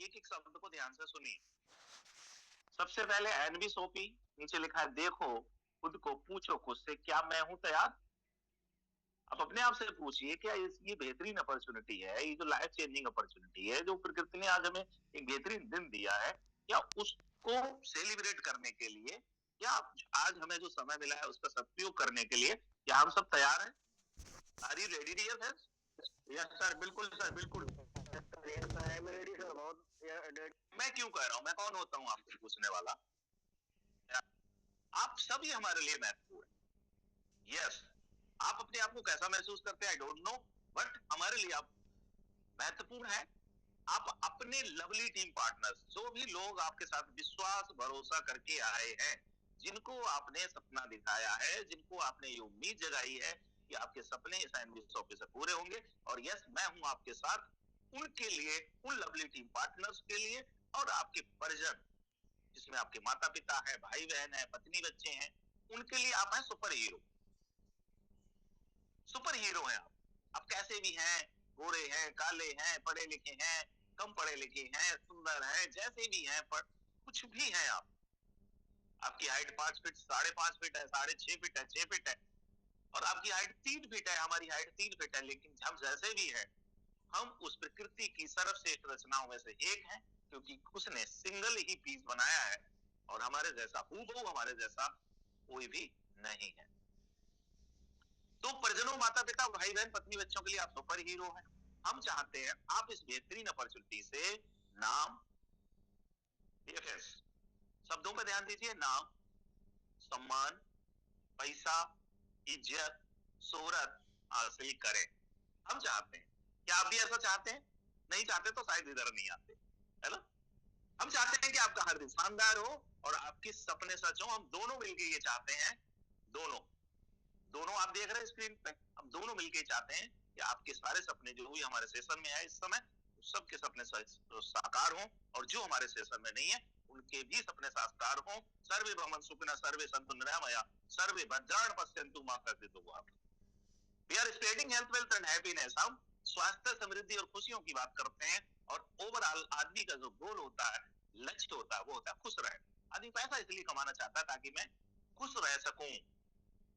एक एक शब्द को ध्यान से सुनिए। सबसे पहले एनबी सोपी, नीचे लिखा है देखो खुद को, पूछो खुद से क्या मैं हूं तैयार। आप अपने आप से पूछिए क्या ये बेहतरीन अपॉर्चुनिटी है, ये जो लाइफ चेंजिंग अपॉर्चुनिटी है, जो प्रकृति ने आज हमें एक बेहतरीन दिन दिया है, क्या उसको सेलिब्रेट करने के लिए, क्या आज हमें जो समय मिला है उसका सदुपयोग करने के लिए क्या हम सब तैयार हैं? Are you ready dear friends? Yes sir, बिल्कुल सर, बिल्कुल। Yes sir, I am ready sir, बहुत मैं क्यों कह रहा हूं, मैं कौन होता हूं आपको पूछने वाला? आप सभी हमारे लिए महत्वपूर्ण है। यस, आप अपने आप को कैसा महसूस करते हैं आई डोंट नो, बट हमारे लिए आप महत्वपूर्ण है। आप अपने लवली टीम पार्टनर्स, जो भी लोग आपके साथ विश्वास भरोसा करके आए हैं, जिनको आपने सपना दिखाया है, जिनको आपने ये उम्मीद जगाई है कि आपके सपने इस ऑफिस से पूरे होंगे, और यस मैं हूं आपके साथ, उनके लिए, उन लवली टीम पार्टनर्स के लिए, और आपके परिजन जिसमें आपके माता पिता है, भाई बहन है, पत्नी बच्चे हैं, उनके लिए आप हैं सुपर हीरो। सुपर हीरो हैं आप कैसे भी हैं, गोरे हैं, काले हैं, पढ़े लिखे हैं, कम पढ़े लिखे हैं, सुंदर हैं, जैसे भी हैं, पर कुछ भी हैं आप। आपकी हाइट 5 फीट, 5.5 फीट है, 6.5 फीट है, 6 फीट है, और आपकी हाइट 3 फीट है, हमारी हाइट 3 फीट है, लेकिन हम जैसे भी हैं, हम उस प्रकृति की सर्वश्रेष्ठ रचनाओं में से एक हैं, क्योंकि उसने सिंगल ही पीस बनाया है, और हमारे जैसा हूबहू हमारे जैसा कोई भी नहीं है। तो परिजनों, माता पिता, भाई बहन, पत्नी बच्चों के लिए आप सुपर हीरो हैं। हम चाहते हैं आप इस बेहतरीन अपॉर्चुनिटी से नाम, यस, शब्दों पर ध्यान दीजिए, नाम, सम्मान, पैसा, इज्जत, शोहरत हासिल करें। हम चाहते हैं, क्या आप भी ऐसा चाहते हैं? नहीं चाहते तो शायद इधर नहीं आते, है ना? हम चाहते हैं कि आपका हर दिन शानदार हो और आपके सपने सच हो। हम दोनों मिलकर ये चाहते हैं, दोनों दोनों आप देख रहे हैं स्क्रीन पे, हम दोनों मिलकर चाहते हैं कि आपके सारे सपने जो भी हमारे सेशन में है इस समय, सबके सपने साकार हों, और जो हमारे सेशन में नहीं है उनके भी सपने साकार हों। सर्वे भवन सुखिनः सर्वे सन्तु निरामया सर्वे भद्राणि पश्यन्तु मा कश्चित् दुःखभाग्। We are spreading health, wealth and happiness. हम स्वास्थ्य, समृद्धि और खुशियों की बात करते हैं, और ओवरऑल आदमी का जो गोल होता है, लक्ष्य होता है, वो होता है खुश रहे। आदमी पैसा इसलिए कमाना चाहता है ताकि मैं खुश रह सकूं।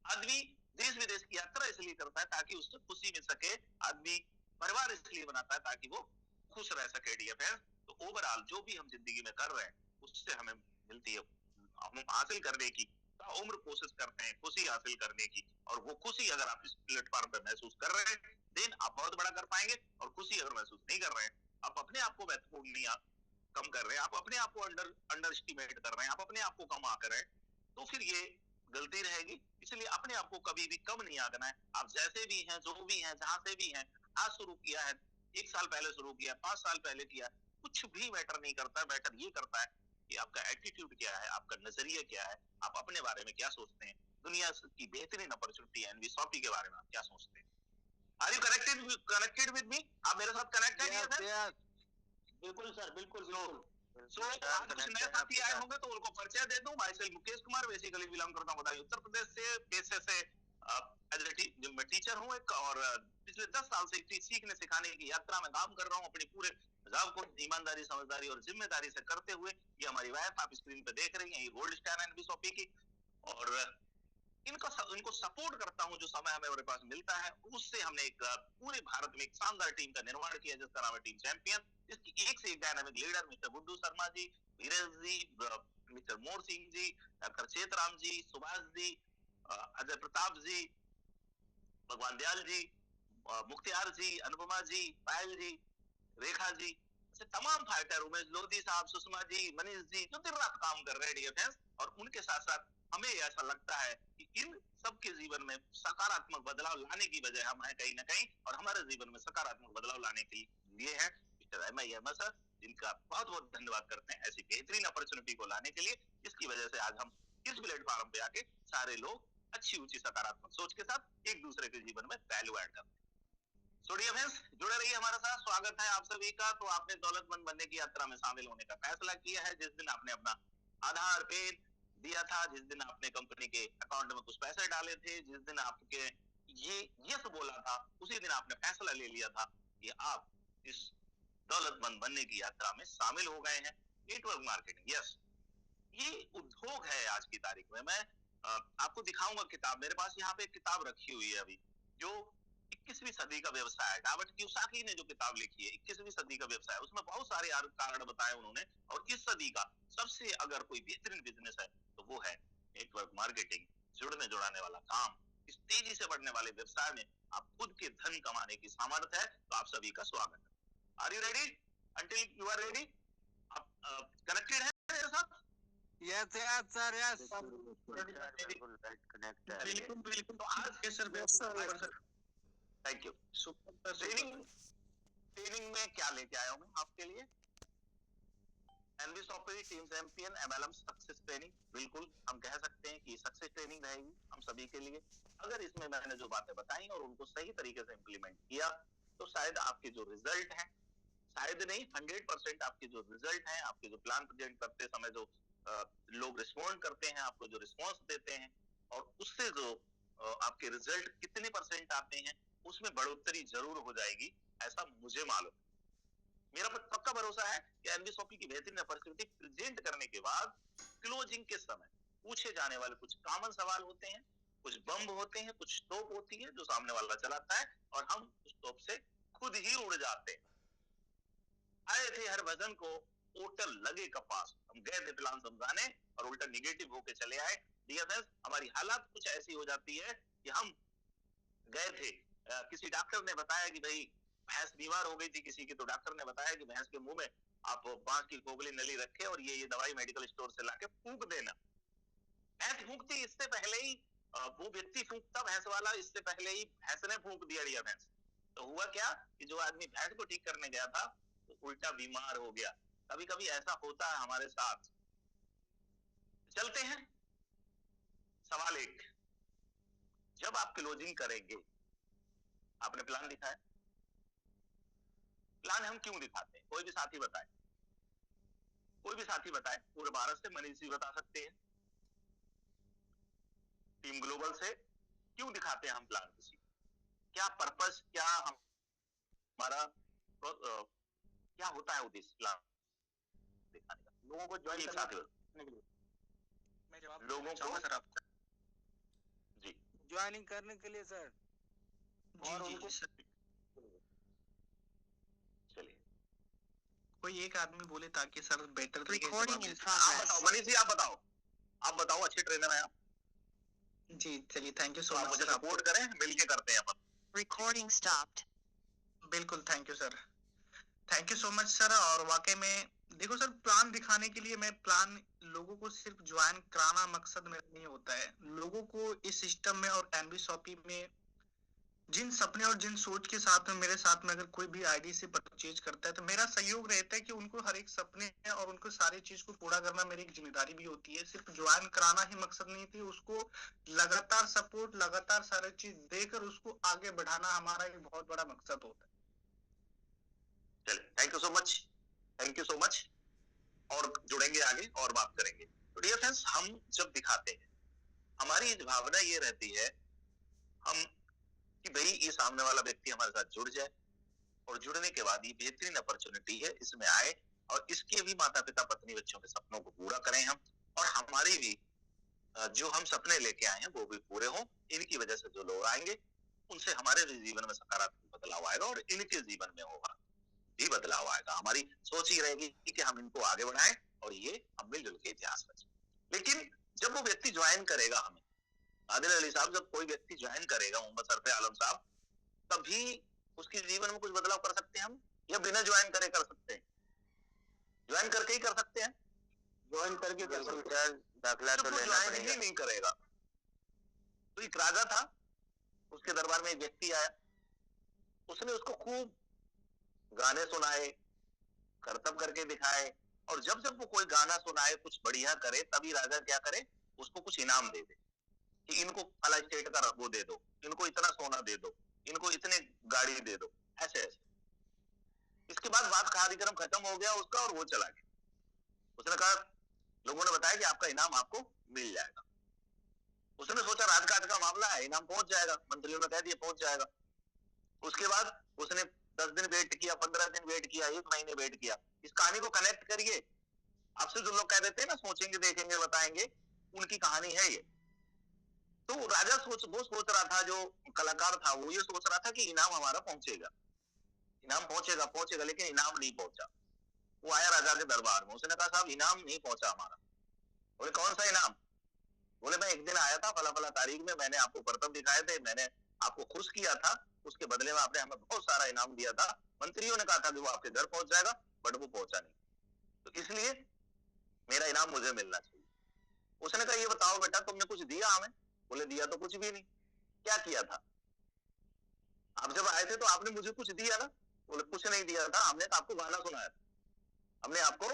आदमी देश विदेश की यात्रा इसलिए करता है ताकि उससे खुशी मिल सके। आदमी परिवार इसलिए बनाता है ताकि वो खुश रह सके। डियर फ्रेंड्स, तो ओवरऑल जो भी हम जिंदगी में कर रहे हैं उससे हमें मिलती है, हम हासिल करने की उम्र कोशिश करते हैं खुशी हासिल करने की, और वो खुशी अगर आप इस प्लेटफॉर्म पर महसूस कर रहे हैं देन आप बहुत बड़ा कर पाएंगे। और खुशी अगर महसूस नहीं कर रहे हैं, आप अपने आप को महत्वपूर्ण नहीं कम कर रहे हैं, आप अपने आप को अंडर एस्टिमेट कर रहे हैं, आप अपने आप को कम आकर रहे हैं, तो फिर ये गलती रहेगी। इसलिए अपने आप को कभी भी कम नहीं आंकना है। आप जैसे भी हैं, जो भी हैं, जहां से भी हैं, आज शुरू किया है, 1 साल पहले शुरू किया, 5 साल पहले किया, कुछ भी मैटर नहीं करता। मैटर ये करता है कि आपका एटीट्यूड क्या है, आपका नजरिया क्या है, आप अपने बारे में क्या सोचते हैं, दुनिया की बेहतरीन अपॉर्चुनिटी एनवी शॉपी के बारे में आप क्या सोचते हैं। Are you connected with me? आप मेरे साथ कनेक्ट है? बिल्कुल सर, बिल्कुल बिल्कुल। आज कुछ नए साथी आए होंगे तो उनको परिचय दे दूं। My self Mukesh Kumar, basically belong करता हूँ उत्तर प्रदेश से, पेशे से मैं टीचर हूँ एक, और पिछले 10 साल से सीखने सिखाने की यात्रा में काम कर रहा हूँ, अपने पूरे जॉब को ईमानदारी, समझदारी और जिम्मेदारी से करते हुए। ये हमारी वाइफ आप स्क्रीन पे देख रही हैं, ये गोल्ड स्टार एंड बिशॉपी की, और इनको सपोर्ट करता हूं। जो समय हमें हमारे पास मिलता है उससे हमने एक पूरे भारत में एक शानदार टीम का निर्माण किया जिसका नाम है टीम चैंपियन। इसकी एक से एक dynamic leader mister Guddu Sharma ji, Dheeraj ji, mister Mor Singh ji, doctor Chetram ji, Subhash ji, Ajay Pratap ji, Bhagwan Dayal जी, मुख्तियार जी, अनुपमा जी, पायल जी, रेखा जी, ऐसे तमाम फाइटर, उमेश लोधी साहब, सुषमा जी, मनीष जी, जो दिन रात काम कर रहे हैं डियर फ्रेंड्स। और उनके साथ साथ हमें ऐसा लगता है कि इन सबके जीवन में सकारात्मक बदलाव लाने की वजह हम हैं कहीं ना कहीं, और हमारे जीवन में सकारात्मक बदलाव लाने के लिए है mister M I M sir, जिनका बहुत बहुत धन्यवाद करते हैं ऐसी बेहतरीन अपॉर्चुनिटी को लाने के लिए, जिसकी वजह से आज हम इस प्लेटफॉर्म पे आके सारे लोग अच्छी ऊंची सकारात्मक सोच के साथ एक दूसरे के जीवन में वैल्यू ऐड करते हैं। सोडिया फ्रेंड्स, जुड़े रहिए हमारे साथ। स्वागत है आप सभी का। तो आपने दौलतमंद बनने की यात्रा में शामिल होने का फैसला किया है। जिस दिन आपने अपना आधार पेन दिया था, जिस दिन आपने कंपनी के अकाउंट में कुछ पैसे डाले थे, जिस दिन आपके ये यस बोला था, उसी दिन आपने फैसला ले लिया था कि आप इस दौलतमंद बनने की यात्रा में शामिल हो गए हैं। नेटवर्क मार्केटिंग, यस, ये उद्योग है आज की तारीख में। मैं आपको दिखाऊंगा किताब, मेरे पास यहाँ पे एक किताब रखी हुई है अभी, जो 21वीं सदी का व्यवसाय है। रॉबर्ट कियोसाकी ने जो किताब लिखी है 21वीं सदी का व्यवसाय, उसमें बहुत सारे कारण बताए उन्होंने। और इस सदी का सबसे अगर कोई बेहतरीन बिजनेस है तो वो है नेटवर्क मार्केटिंग, जुड़ने जुड़ाने वाला काम। इस तेजी से बढ़ने वाले व्यवसाय में आप खुद के धन कमाने की सामर्थ्य है, तो आप सभी का स्वागत है। Are you ready? Until you are ready, आप कनेक्टेड है मेरे साथ? यस यस सर, यस बिल्कुल बिल्कुल। तो आज के सर, थैंक यू। ट्रेनिंग में क्या लेके आया हूँ मैं आपके लिए? NV software team champion MLM success training. बिल्कुल हम कह सकते हैं कि सक्सेस ट्रेनिंग रहेगी हम सभी के लिए। अगर इसमें मैंने जो बातें बताई और उनको सही तरीके से इम्प्लीमेंट किया तो शायद आपके जो रिजल्ट है, शायद नहीं 100% आपके जो रिजल्ट है, आपके जो प्लान प्रेजेंट करते समय जो लोग रिस्पॉन्ड करते हैं, आपको जो रिस्पॉन्स देते हैं, और उससे जो आपके रिजल्ट कितने परसेंट आते हैं, उसमें बढ़ोतरी जरूर हो जाएगी, ऐसा मुझे मालूम। मेरा पक्का भरोसा है कि एनवीएसओपी की बेहतरीन अपॉर्चुनिटी प्रेजेंट करने के बाद क्लोजिंग के समय पूछे जाने वाले कुछ कॉमन सवाल होते हैं, कुछ बम्ब होते हैं, कुछ तोप होती है जो सामने वाला चलाता है, और हम उस तोप से खुद ही उड़ जाते हैं। आए थे हरभजन को होटल लगे कपास, हम गए थे प्लान समझाने और उल्टा निगेटिव होके चले आए। डियर फ्रेंड्स, हमारी हालत कुछ ऐसी हो जाती है कि हम गए थे, किसी डॉक्टर ने बताया कि भाई भैंस बीमार हो गई थी किसी की, तो डॉक्टर ने बताया कि भैंस के मुंह में आप बांस की खोखली नली रखे और ये दवाई मेडिकल स्टोर से लाके फूंक देना। भैंस फूंकती इससे पहले ही वो व्यक्ति फूंकता भैंस वाला, इससे पहले ही भैंस ने फूंक दिया डियर फ्रेंड्स। तो हुआ क्या कि जो आदमी भैंस को ठीक करने गया था तो उल्टा बीमार हो गया। कभी कभी ऐसा होता है हमारे साथ। चलते हैं सवाल एक, जब आप क्लोजिंग करेंगे, आपने प्लान दिखाया, प्लान हम क्यों दिखाते हैं? कोई भी साथी बताए, कोई भी साथी बताए। पूरे भारत से मनीष जी बता सकते हैं, टीम ग्लोबल से क्यों दिखाते हैं हम प्लान किसी, क्या पर्पस, क्या हमारा क्या होता है उद्देश्य प्लान दिखाने का? लोगों को ज्वाइन करने के लिए। मैं जवाब लोगों को सर आपको जी ज्वाइनिंग करने के लिए सर, और उनको चलिए कोई एक आदमी बोले ताकि sir better recording in progress. आप बताओ मनीष जी, आप बताओ अच्छे ट्रेनर हैं आप जी। चलिए थैंक यू सो आप मच मुझे सर, सपोर्ट करें, मिलके करते हैं अपन। Recording stopped. बिल्कुल thank you sir, thank you so much sir. और वाकई में देखो सर, प्लान दिखाने के लिए मैं प्लान लोगों को सिर्फ ज्वाइन कराना मकसद मेरा नहीं होता है। लोगों को इस सिस्टम में और एनवीएसओपी में जिन सपने और जिन सोच के साथ में मेरे साथ में अगर कोई भी आईडी से परचेज करता है तो मेरा सहयोग रहता है कि उनको हर एक सपने और उनको सारी चीज को पूरा करना मेरी एक जिम्मेदारी भी होती है। सिर्फ ज्वाइन कराना ही मकसद नहीं थी, उसको लगातार सपोर्ट, लगातार सारी चीज देकर उसको आगे बढ़ाना हमारा एक बहुत बड़ा मकसद होता है। चलिए thank you so much, thank you so much. और जुड़ेंगे आगे और बात करेंगे। तो डियर फ्रेंड्स, हम जब दिखाते हैं हमारी भावना ये रहती है हम कि भाई ये सामने वाला व्यक्ति हमारे साथ जुड़ जाए, और जुड़ने के बाद ये बेहतरीन अपॉर्चुनिटी है, इसमें आए और इसके भी माता पिता पत्नी बच्चों के सपनों को पूरा करें हम, और हमारे भी जो हम सपने लेके आए हैं वो भी पूरे हों। इनकी वजह से जो लोग आएंगे उनसे हमारे भी जीवन में सकारात्मक बदलाव आएगा और इनके जीवन में होगा भी बदलाव आएगा। हमारी सोच ही रहेगी कि हम इनको आगे बढ़ाएं और ये हम मिलजुल के इतिहास रचें। लेकिन जब वो व्यक्ति ज्वाइन करेगा हमें, आदिल अली साहब, जब कोई व्यक्ति ज्वाइन करेगा, मोहम्मद सरफे आलम साहब, तभी उसके जीवन में कुछ बदलाव कर सकते हैं हम, या बिना ज्वाइन करे कर सकते हैं? ज्वाइन करके ही कर सकते हैं, ज्वाइन करके कर सकते हैं। दाखिला तो लेना पड़ेगा। ही नहीं करेगा। तो एक राजा था, उसके दरबार में एक व्यक्ति आया, उसने उसको खूब गाने सुनाए, करतब करके दिखाए, और जब जब वो कोई गाना सुनाए, कुछ बढ़िया करे, तभी राजा क्या करे, उसको कुछ इनाम दे दे कि इनको फला स्टेट का वो दे दो, इनको इतना सोना दे दो, इनको इतने गाड़ी दे दो, ऐसे ऐसे। इसके बाद बात कार्यक्रम खत्म हो गया उसका और वो चला गया। उसने कहा, लोगों ने बताया कि आपका इनाम आपको मिल जाएगा। उसने सोचा राजकाज का मामला है, इनाम पहुंच जाएगा, मंत्रियों ने कह दिया पहुंच जाएगा। उसके बाद उसने 10 दिन वेट किया, 15 दिन वेट किया, 1 महीने वेट किया। इस कहानी को कनेक्ट करिए। आपसे जो लोग कह देते हैं ना सोचेंगे, देखेंगे, बताएंगे, उनकी कहानी है ये। तो राजा वो सोच रहा था, जो कलाकार था वो ये सोच रहा था कि इनाम हमारा पहुंचेगा, इनाम पहुंचेगा पहुंचेगा, लेकिन इनाम नहीं पहुंचा। वो आया राजा के दरबार में, उसने कहा साहब इनाम नहीं पहुंचा हमारा। बोले कौन सा इनाम? बोले मैं एक दिन आया था फला फला तारीख में, मैंने आपको करतब दिखाए थे, मैंने आपको खुश किया था, उसके बदले में आपने हमें बहुत सारा इनाम दिया था। मंत्रियों ने कहा था कि वो आपके घर पहुंच जाएगा, बट वो पहुंचा नहीं, तो इसलिए मेरा इनाम मुझे मिलना चाहिए। उसने कहा ये बताओ बेटा तुमने कुछ दिया हमें? बोले दिया तो कुछ भी नहीं। क्या किया था? आप जब आए थे तो आपने मुझे कुछ दिया ना? बोले कुछ नहीं दिया था, हमने तो आपको गाना सुनाया था, हमने आपको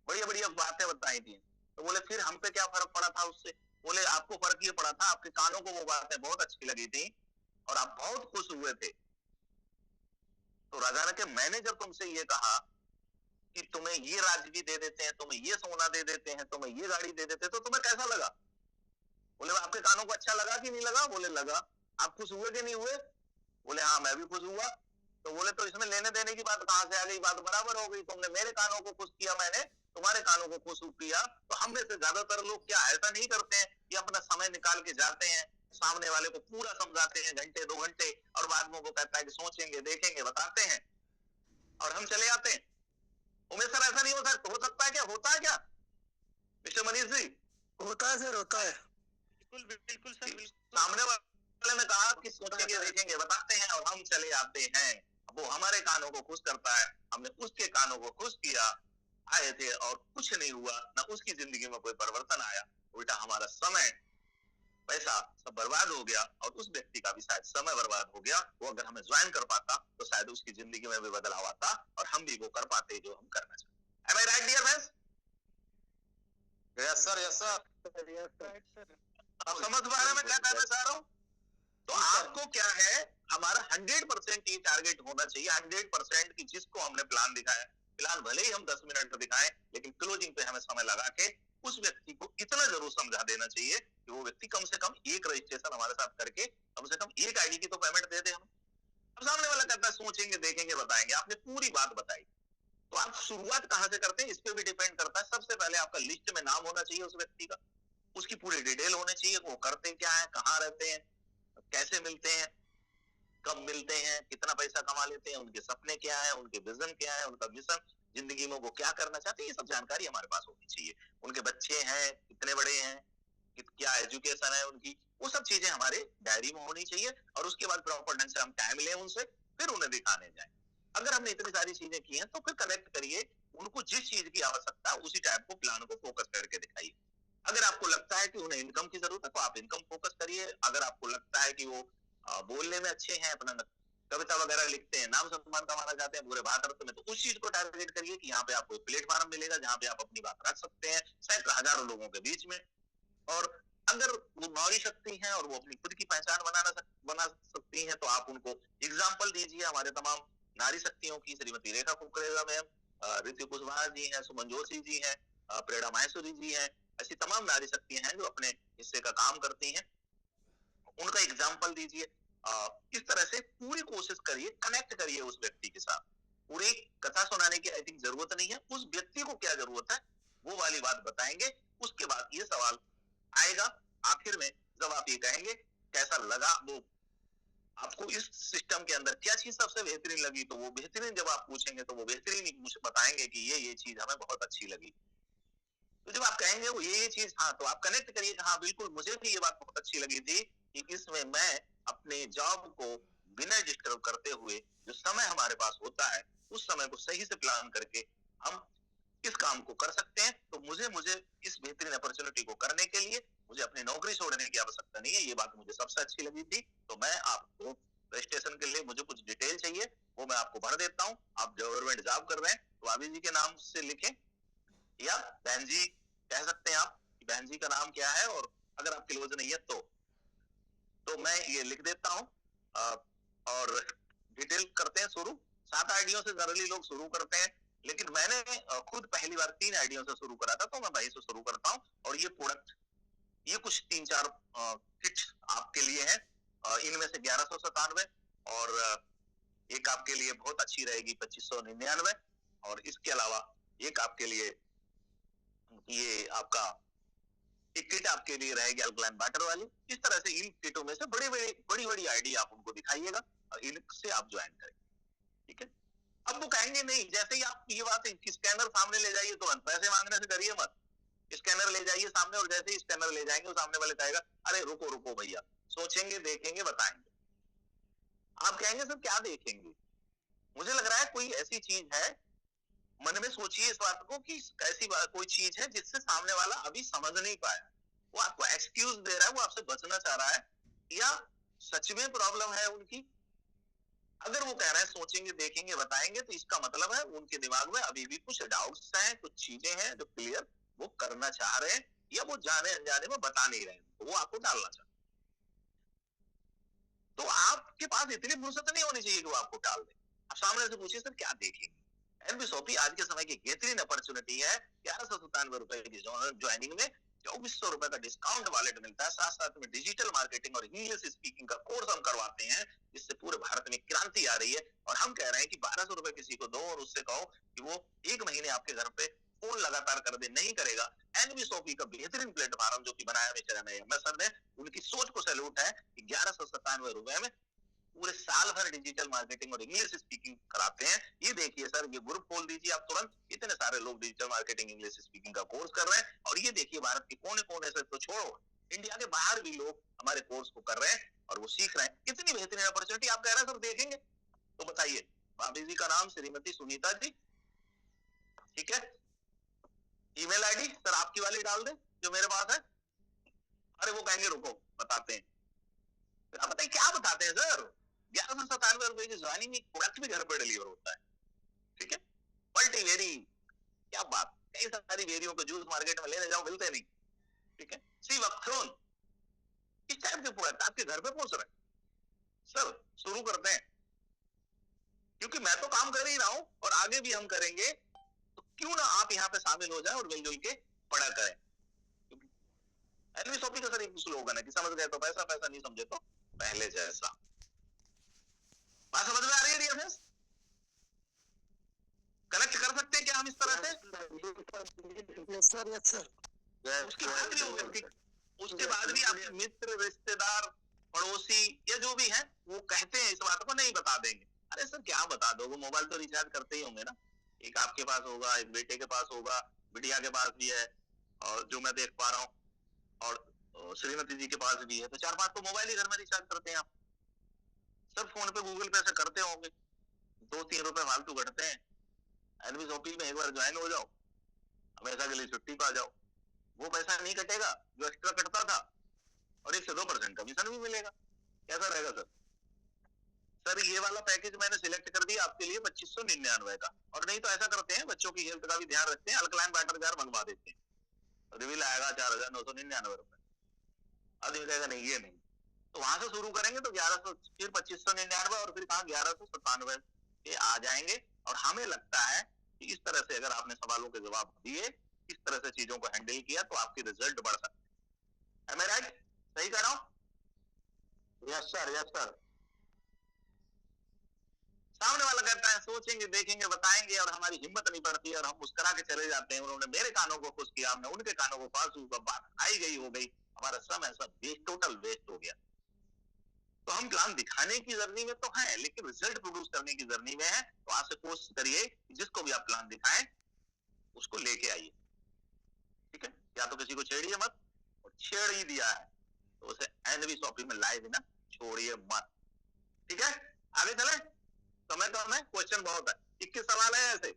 बढ़िया बढ़िया बातें बताई थी। तो बोले फिर हम पे क्या फर्क पड़ा था उससे? बोले आपको फर्क ये पड़ा था, आपके कानों को वो बातें बहुत अच्छी लगी थी और आप बहुत खुश हुए थे। तो राजा ने कहा मैंने जब तुमसे ये कहा कि तुम्हें ये राज्य भी दे देते हैं, तुम्हें ये सोना दे देते हैं, तुम्हें ये गाड़ी दे देते हैं, तो तुम्हें कैसा लगा? बोले आपके कानों को अच्छा लगा कि नहीं लगा? बोले लगा। आप खुश हुए कि नहीं हुए? बोले हाँ मैं भी खुश हुआ। तो बोले तो इसमें लेने देने की बात कहां से आ गई? बात बराबर हो गई, तुमने मेरे कानों को खुश किया, मैंने तुम्हारे कानों को खुश किया। तो हम में से ज्यादातर लोग क्या ऐसा नहीं करते हैं कि अपना समय निकाल के जाते हैं, सामने वाले को पूरा समझाते हैं घंटे 2 घंटे, और बाद में वो कहता है कि सोचेंगे, देखेंगे, बताते हैं, और हम चले आते हैं। उमेश सर ऐसा नहीं हो सकता है क्या? होता है क्या मिस्टर मनीष जी? होता है सर, होता है। बिल्कुल बिल्कुल सर, बिल्कुल। सामने वाले ने कहा कि सोचेंगे, देखेंगे, बताते हैं, और हम चले आते हैं। वो हमारे कानों को खुश करता है, हमने उसके कानों को खुश किया, आए थे और कुछ नहीं हुआ, ना उसकी जिंदगी में कोई परिवर्तन आया, उल्टा हमारा समय, पैसा सब बर्बाद हो गया, और उस व्यक्ति का भी शायद समय बर्बाद हो गया। वो अगर हमें ज्वाइन कर पाता तो शायद उसकी जिंदगी में भी बदलाव आता और हम भी वो कर पाते जो हम करना चाहते। Am I right, dear friends? Yes sir, yes sir. आप समझ पा रहे हैं मैं क्या कहना चाह रहा हूँ? तो आपको क्या है, हमारा 100% ये टारगेट होना चाहिए, 100% की जिसको हमने प्लान दिखाया, प्लान भले ही हम 10 मिनट दिखाएं, लेकिन क्लोजिंग पे हमें समय लगा के उस व्यक्ति को इतना जरूर समझा देना चाहिए कि वो व्यक्ति कम से कम एक रजिस्ट्रेशन हमारे साथ करके कम से कम एक आईडी की तो पेमेंट दे दे हमें। अब सामने वाला कहता है सोचेंगे, देखेंगे, बताएंगे, आपने पूरी बात बताई। तो आप शुरुआत कहां से करते हैं इस पे भी डिपेंड करता है। सबसे पहले आपका लिस्ट में नाम होना चाहिए उस व्यक्ति का, उसकी पूरी डिटेल होनी चाहिए, वो करते क्या है, कहाँ रहते हैं, कैसे मिलते हैं, कब मिलते हैं, कितना पैसा कमा लेते हैं, उनके सपने क्या है, उनके विजन क्या है, उनका मिशन, जिंदगी में वो क्या करना चाहते हैं, ये सब जानकारी हमारे पास होनी चाहिए। उनके बच्चे हैं, कितने बड़े हैं, क्या एजुकेशन है उनकी, वो सब चीजें हमारे डायरी में होनी चाहिए। और उसके बाद प्रॉपर ढंग से हम टाइम लें उनसे, फिर उन्हें दिखाने जाए। अगर हमने इतनी सारी चीजें की हैं तो फिर कनेक्ट करिए, उनको जिस चीज की आवश्यकता है उसी टाइप को प्लान को फोकस करके दिखाइए। अगर आपको लगता है कि उन्हें इनकम की जरूरत है तो आप इनकम फोकस करिए। अगर आपको लगता है कि वो बोलने में अच्छे हैं, अपना कविता वगैरह लिखते हैं, नाम सम्मान कमाना चाहते हैं पूरे भारत में, तो उस चीज को टारगेट करिए कि यहाँ पे आपको एक प्लेटफॉर्म मिलेगा जहाँ पे आप अपनी बात रख सकते हैं सैकड़ों हजारों लोगों के बीच में। और अगर वो नारी शक्ति हैं और वो अपनी खुद की पहचान बना सकती हैं तो आप उनको एग्जाम्पल दीजिए। हमारे तमाम नारी शक्तियों की श्रीमती रेखा कुकरेजा मैम, ऋतु कुशवाहा जी हैं, सुमन जोशी जी हैं, प्रेरणा माहेश्वरी जी हैं, ऐसी तमाम नारी शक्तियां हैं जो अपने हिस्से का काम करती हैं, उनका एग्जाम्पल दीजिए। इस तरह से पूरी कोशिश करिए, कनेक्ट करिए उस व्यक्ति के साथ। पूरी कथा सुनाने की आई थिंक जरूरत नहीं है, उस व्यक्ति को क्या जरूरत है वो वाली बात बताएंगे। उसके बाद ये सवाल आएगा आखिर में जब आप ये कहेंगे कैसा लगा, वो आपको इस सिस्टम के अंदर क्या चीज सबसे बेहतरीन लगी, तो वो बेहतरीन जब आप पूछेंगे तो वो बेहतरीन मुझे बताएंगे कि ये चीज हमें बहुत अच्छी लगी। तो जब आप कहेंगे वो ये चीज, हाँ, तो आप कनेक्ट करिए, हाँ बिल्कुल मुझे भी ये बात बहुत अच्छी लगी थी कि इसमें मैं अपने जॉब को बिना डिस्टर्ब करते हुए जो समय हमारे पास होता है उस समय को सही से प्लान करके हम इस काम को कर सकते हैं। तो मुझे इस बेहतरीन अपॉर्चुनिटी को करने के लिए मुझे अपनी नौकरी छोड़ने की आवश्यकता नहीं है। ये बात मुझे सबसे अच्छी लगी थी। तो मैं आपको रजिस्ट्रेशन के लिए मुझे कुछ डिटेल चाहिए, वो मैं आपको भर देता हूँ। आप गवर्नमेंट जॉब कर रहे हैं तो भाभी जी के नाम से लिखें, या बहन जी कह सकते हैं आप कि बहन जी का नाम क्या है, और अगर आप क्लोज नहीं है तो मैं ये लिख देता हूँ। और डिटेल करते हैं शुरू। 7 आईडियों से जनरली लोग शुरू करते हैं, लेकिन मैंने खुद पहली बार 3 आईडियों से शुरू करा था, तो मैं वहीं से शुरू करता हूँ। और ये प्रोडक्ट, ये कुछ 3-4 किट आपके लिए है, इनमें से 1197 और एक आपके लिए बहुत अच्छी रहेगी 2599 और इसके अलावा एक आपके लिए ये आपका एक किट आपके लिए रहेगी अल्कलाइन वाटर वाली। इस तरह से इन किटों में से बड़ी बड़ी आइडिया आप उनको दिखाइएगा और इनसे आप ज्वाइन करें, ठीक है। अब वो कहेंगे नहीं, जैसे ही आप ये बात स्कैनर सामने ले जाइए तुरंत, पैसे मांगने से करिए मत, स्कैनर ले जाइए सामने और जैसे ही स्कैनर ले जाएंगे सामने वाले कहेगा अरे रुको रुको भैया, सोचेंगे देखेंगे बताएंगे। आप कहेंगे सर क्या देखेंगे, मुझे लग रहा है कोई ऐसी चीज है, मन में सोचिए इस बात को कि ऐसी बात कोई चीज है जिससे सामने वाला अभी समझ नहीं पाया, वो आपको एक्सक्यूज दे रहा है, वो आपसे बचना चाह रहा है, या सच में प्रॉब्लम है उनकी। अगर वो कह रहे हैं सोचेंगे देखेंगे बताएंगे तो इसका मतलब है उनके दिमाग में अभी भी कुछ डाउट्स हैं, कुछ चीजें हैं जो क्लियर वो करना चाह रहे हैं, या वो जाने अनजाने में बता नहीं रहे हैं, वो आपको डालना चाहते हैं। तो आपके पास इतनी फुर्सत नहीं होनी चाहिए कि वो आपको डाल दे। आप सामने से पूछिए सर क्या देखेंगे। एनबीएसओपी आज के समय की बेहतरीन अपॉर्चुनिटी है। 1197 रुपए की ज्वाइनिंग में 2400 रुपए का डिस्काउंट वॉलेट मिलता है, साथ साथ में डिजिटल मार्केटिंग और इंग्लिश स्पीकिंग का कोर्स हम करवाते हैं, जिससे पूरे भारत में क्रांति आ रही है। और हम कह रहे हैं कि 1200 रुपए किसी को दो और उससे कहो कि वो 1 महीने आपके घर पे फोन लगातार कर दे, नहीं करेगा। एनबीएसओपी का बेहतरीन प्लेटफॉर्म जो कि बनाया सर ने, उनकी सोच को सैल्यूट है कि 1197 रुपए में पूरे साल भर डिजिटल मार्केटिंग और इंग्लिश स्पीकिंग कराते हैं। ये देखिए सर, ये ग्रुप खोल दीजिए आप तुरंत, इतने सारे लोग डिजिटल मार्केटिंग इंग्लिश स्पीकिंग का कोर्स कर रहे हैं। और ये देखिए भारत के कोने कोने से तो छोड़ो, इंडिया के बाहर भी लोग हमारे कोर्स को कर रहे हैं और वो सीख रहे हैं। कितनी बेहतरीन अपॉर्चुनिटी। आप कह रहे हैं सर देखेंगे, तो बताइए, भाभी जी का नाम श्रीमती सुनीता जी, ठीक है। ईमेल आईडी सर आपकी वाली डाल दें जो मेरे पास है। अरे वो कहेंगे रुको बताते हैं। आप बताइए क्या बताते हैं सर। 1197 रुपए की ज्वाइनिंग एक प्रोडक्ट भी घर पर डिलीवर होता है, ठीक है। मल्टीवेरी, क्या बात, कई सारी वेरियों को जूस मार्केट में लेने जाओ मिलते नहीं, ठीक है। सीवक्थ्रोन, इस टाइप के प्रोडक्ट आपके घर पे पहुंच रहे हैं। सर शुरू करते हैं, क्योंकि मैं तो काम कर ही रहा हूं और आगे भी हम करेंगे, तो क्यों ना आप यहाँ पे शामिल हो जाए और मिलजुल के पढ़ा करें। एनबीएसओपी का सर एक स्लोगन है कि समझ गए तो पैसा, पैसा नहीं समझे तो पहले जैसा। बात समझ में आ रही है डियर? कनेक्ट कर सकते हैं क्या हम इस तरह से? Yes sir, yes sir. उसके बाद भी होगा, उसके बाद भी आपके मित्र, रिश्तेदार, पड़ोसी या जो भी है वो कहते हैं इस बात को नहीं बता देंगे। अरे सर क्या बता दो, वो मोबाइल तो रिचार्ज करते ही होंगे ना। एक आपके पास होगा, एक बेटे के पास होगा, बिटिया के पास भी है, और जो मैं देख पा रहा हूँ, और श्रीमती जी के पास भी है, तो 4-5 तो मोबाइल ही घर में रिचार्ज करते हैं आप। सर फोन पे गूगल पे से करते होंगे, 2-3 रुपए फालतू घटते हैं। एनबीएसओपी में एक बार ज्वाइन हो जाओ, हमेशा के लिए छुट्टी पा जाओ, वो पैसा नहीं कटेगा जो एक्स्ट्रा कटता था, और 1 से 2% कमीशन भी मिलेगा। कैसा रहेगा सर? सर ये वाला पैकेज मैंने सिलेक्ट कर दिया आपके लिए 2599 का। और नहीं तो ऐसा करते हैं, बच्चों की हेल्थ का भी ध्यान रखते हैं, अल्कलाइन वाटर जार मंगवा देते हैं, रिविल आएगा 4999 रुपए। आदमी कहेगा नहीं ये नहीं, तो वहां से शुरू करेंगे तो 1100, फिर 2599 और फिर कहा 1197 के आ जाएंगे। और हमें लगता है कि इस तरह से अगर आपने सवालों के जवाब दिए, इस तरह से चीजों को हैंडल किया, तो आपकी रिजल्ट बढ़ सकते हैं। राइट? सही कह रहा हूं? Yes sir, yes sir. सामने वाला कहता है सोचेंगे देखेंगे बताएंगे, और हमारी हिम्मत नहीं पड़ती और हम मुस्कुरा के चले जाते हैं। उन्होंने मेरे कानों को खुश किया, हमने उनके कानों को पास हुआ, बात आई गई हो गई, हमारा समय सब वेस्ट, टोटल वेस्ट हो गया। तो हम प्लान दिखाने की जर्नी में तो हैं, लेकिन रिजल्ट प्रोड्यूस करने की जर्नी में है। तो आपसे कोशिश करिए जिसको भी आप प्लान दिखाएं उसको लेके आइए, ठीक है। या तो किसी को छेड़िए मत, और छेड़ ही दिया है तो उसे एनबीएसओपी में लाए बिना छोड़िए मत, ठीक है। आगे चले, समय कम है, क्वेश्चन बहुत है, 21 सवाल है ऐसे।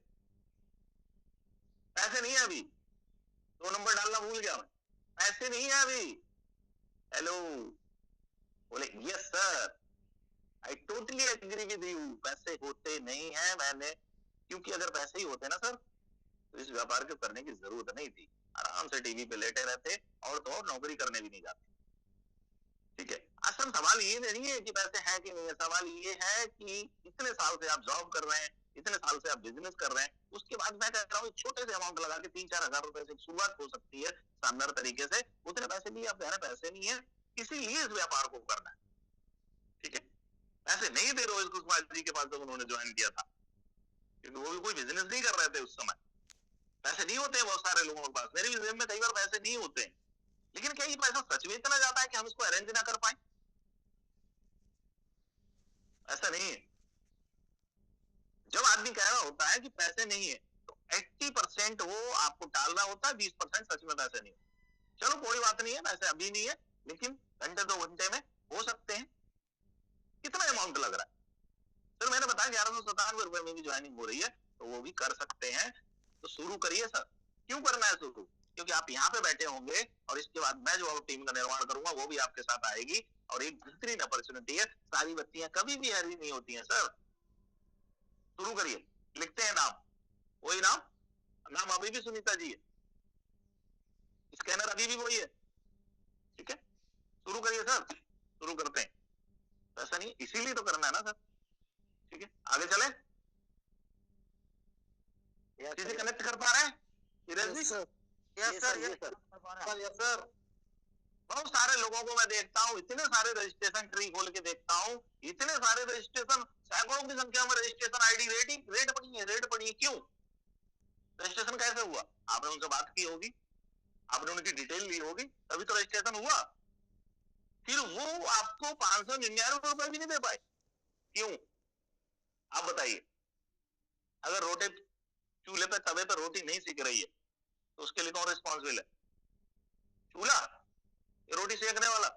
पैसे नहीं है अभी, 2 नंबर डालना भूल गया मैं, पैसे नहीं है अभी। हेलो, बोले yes sir, I totally agree with you. पैसे होते नहीं है, मैंने, क्योंकि अगर पैसे ही होते ना सर, तो इस व्यापार को करने की जरूरत नहीं थी। आराम से टीवी पे लेटे रहते, और तो और नौकरी करने भी नहीं जाते, ठीक है। असल सवाल ये नहीं है कि पैसे हैं कि नहीं है, सवाल ये है कि इतने साल से आप जॉब कर रहे हैं, इतने साल से आप बिजनेस कर रहे हैं, उसके बाद मैं कह रहा हूँ छोटे से अमाउंट लगा के 3-4 हजार रुपए से शुरुआत हो सकती है शानदार तरीके से। उतने पैसे नहीं, आप कह रहे हैं पैसे नहीं है, इसीलिए इस व्यापार को करना है, ठीक है। पैसे नहीं थे रोहित कुशवाहा जी के पास जब उन्होंने ज्वाइन किया था, क्योंकि वो भी कोई बिजनेस नहीं कर रहे थे उस समय। पैसे नहीं होते हैं बहुत सारे लोगों के पास, मेरे भी जेब में कई बार पैसे नहीं होते हैं, लेकिन क्या ये पैसा सच में इतना ज्यादा है कि हम इसको अरेंज ना कर पाए? ऐसा नहीं है। जब आदमी कह रहा होता है कि पैसे नहीं है, तो 80% वो आपको टालना होता है, 20% सच में पैसे नहीं है। चलो कोई बात नहीं है, पैसे अभी नहीं है, लेकिन घंटे 2 घंटे में हो सकते हैं। कितना अमाउंट लग रहा है? सर मैंने बताया 1197 रुपए में भी ज्वाइनिंग हो रही है, तो वो भी कर सकते हैं। तो शुरू करिए सर। क्यों करना है शुरू? क्योंकि आप यहाँ पे बैठे होंगे और इसके बाद मैं जो टीम का निर्माण करूंगा वो भी आपके साथ आएगी, और एक बेहतरीन अपॉर्चुनिटी है। सारी बत्तियां कभी भी हरी नहीं होती हैं सर। शुरू करिए, लिखते हैं नाम, वही नाम, नाम अभी भी सुनीता जी है, स्कैनर अभी भी वही है, ठीक है। शुरू करिए सर, शुरू करते हैं। ऐसा नहीं, इसीलिए तो करना है ना सर, ठीक है। आगे चले, किसी कनेक्ट कर पा रहे हैं? Yes sir, yes sir, yes sir. बहुत सारे लोगों को मैं देखता हूँ, इतने सारे रजिस्ट्रेशन ट्री खोल के देखता हूँ, इतने सारे रजिस्ट्रेशन, सैकड़ों की संख्या में रजिस्ट्रेशन आईडी रेट पड़ी है, रेट पड़ी है। क्यों? रजिस्ट्रेशन कैसे हुआ? आपने उनसे बात की होगी, आपने उनकी डिटेल ली होगी, तभी तो रजिस्ट्रेशन हुआ। फिर वो आपको 599 रुपए भी नहीं दे पाए, क्यों? आप बताइए। अगर रोटे चूल्हे पे तवे पे रोटी नहीं सीख रही है तो उसके लिए कौन रिस्पॉन्सिबल है? चूल्हा, रोटी सेकने वाला?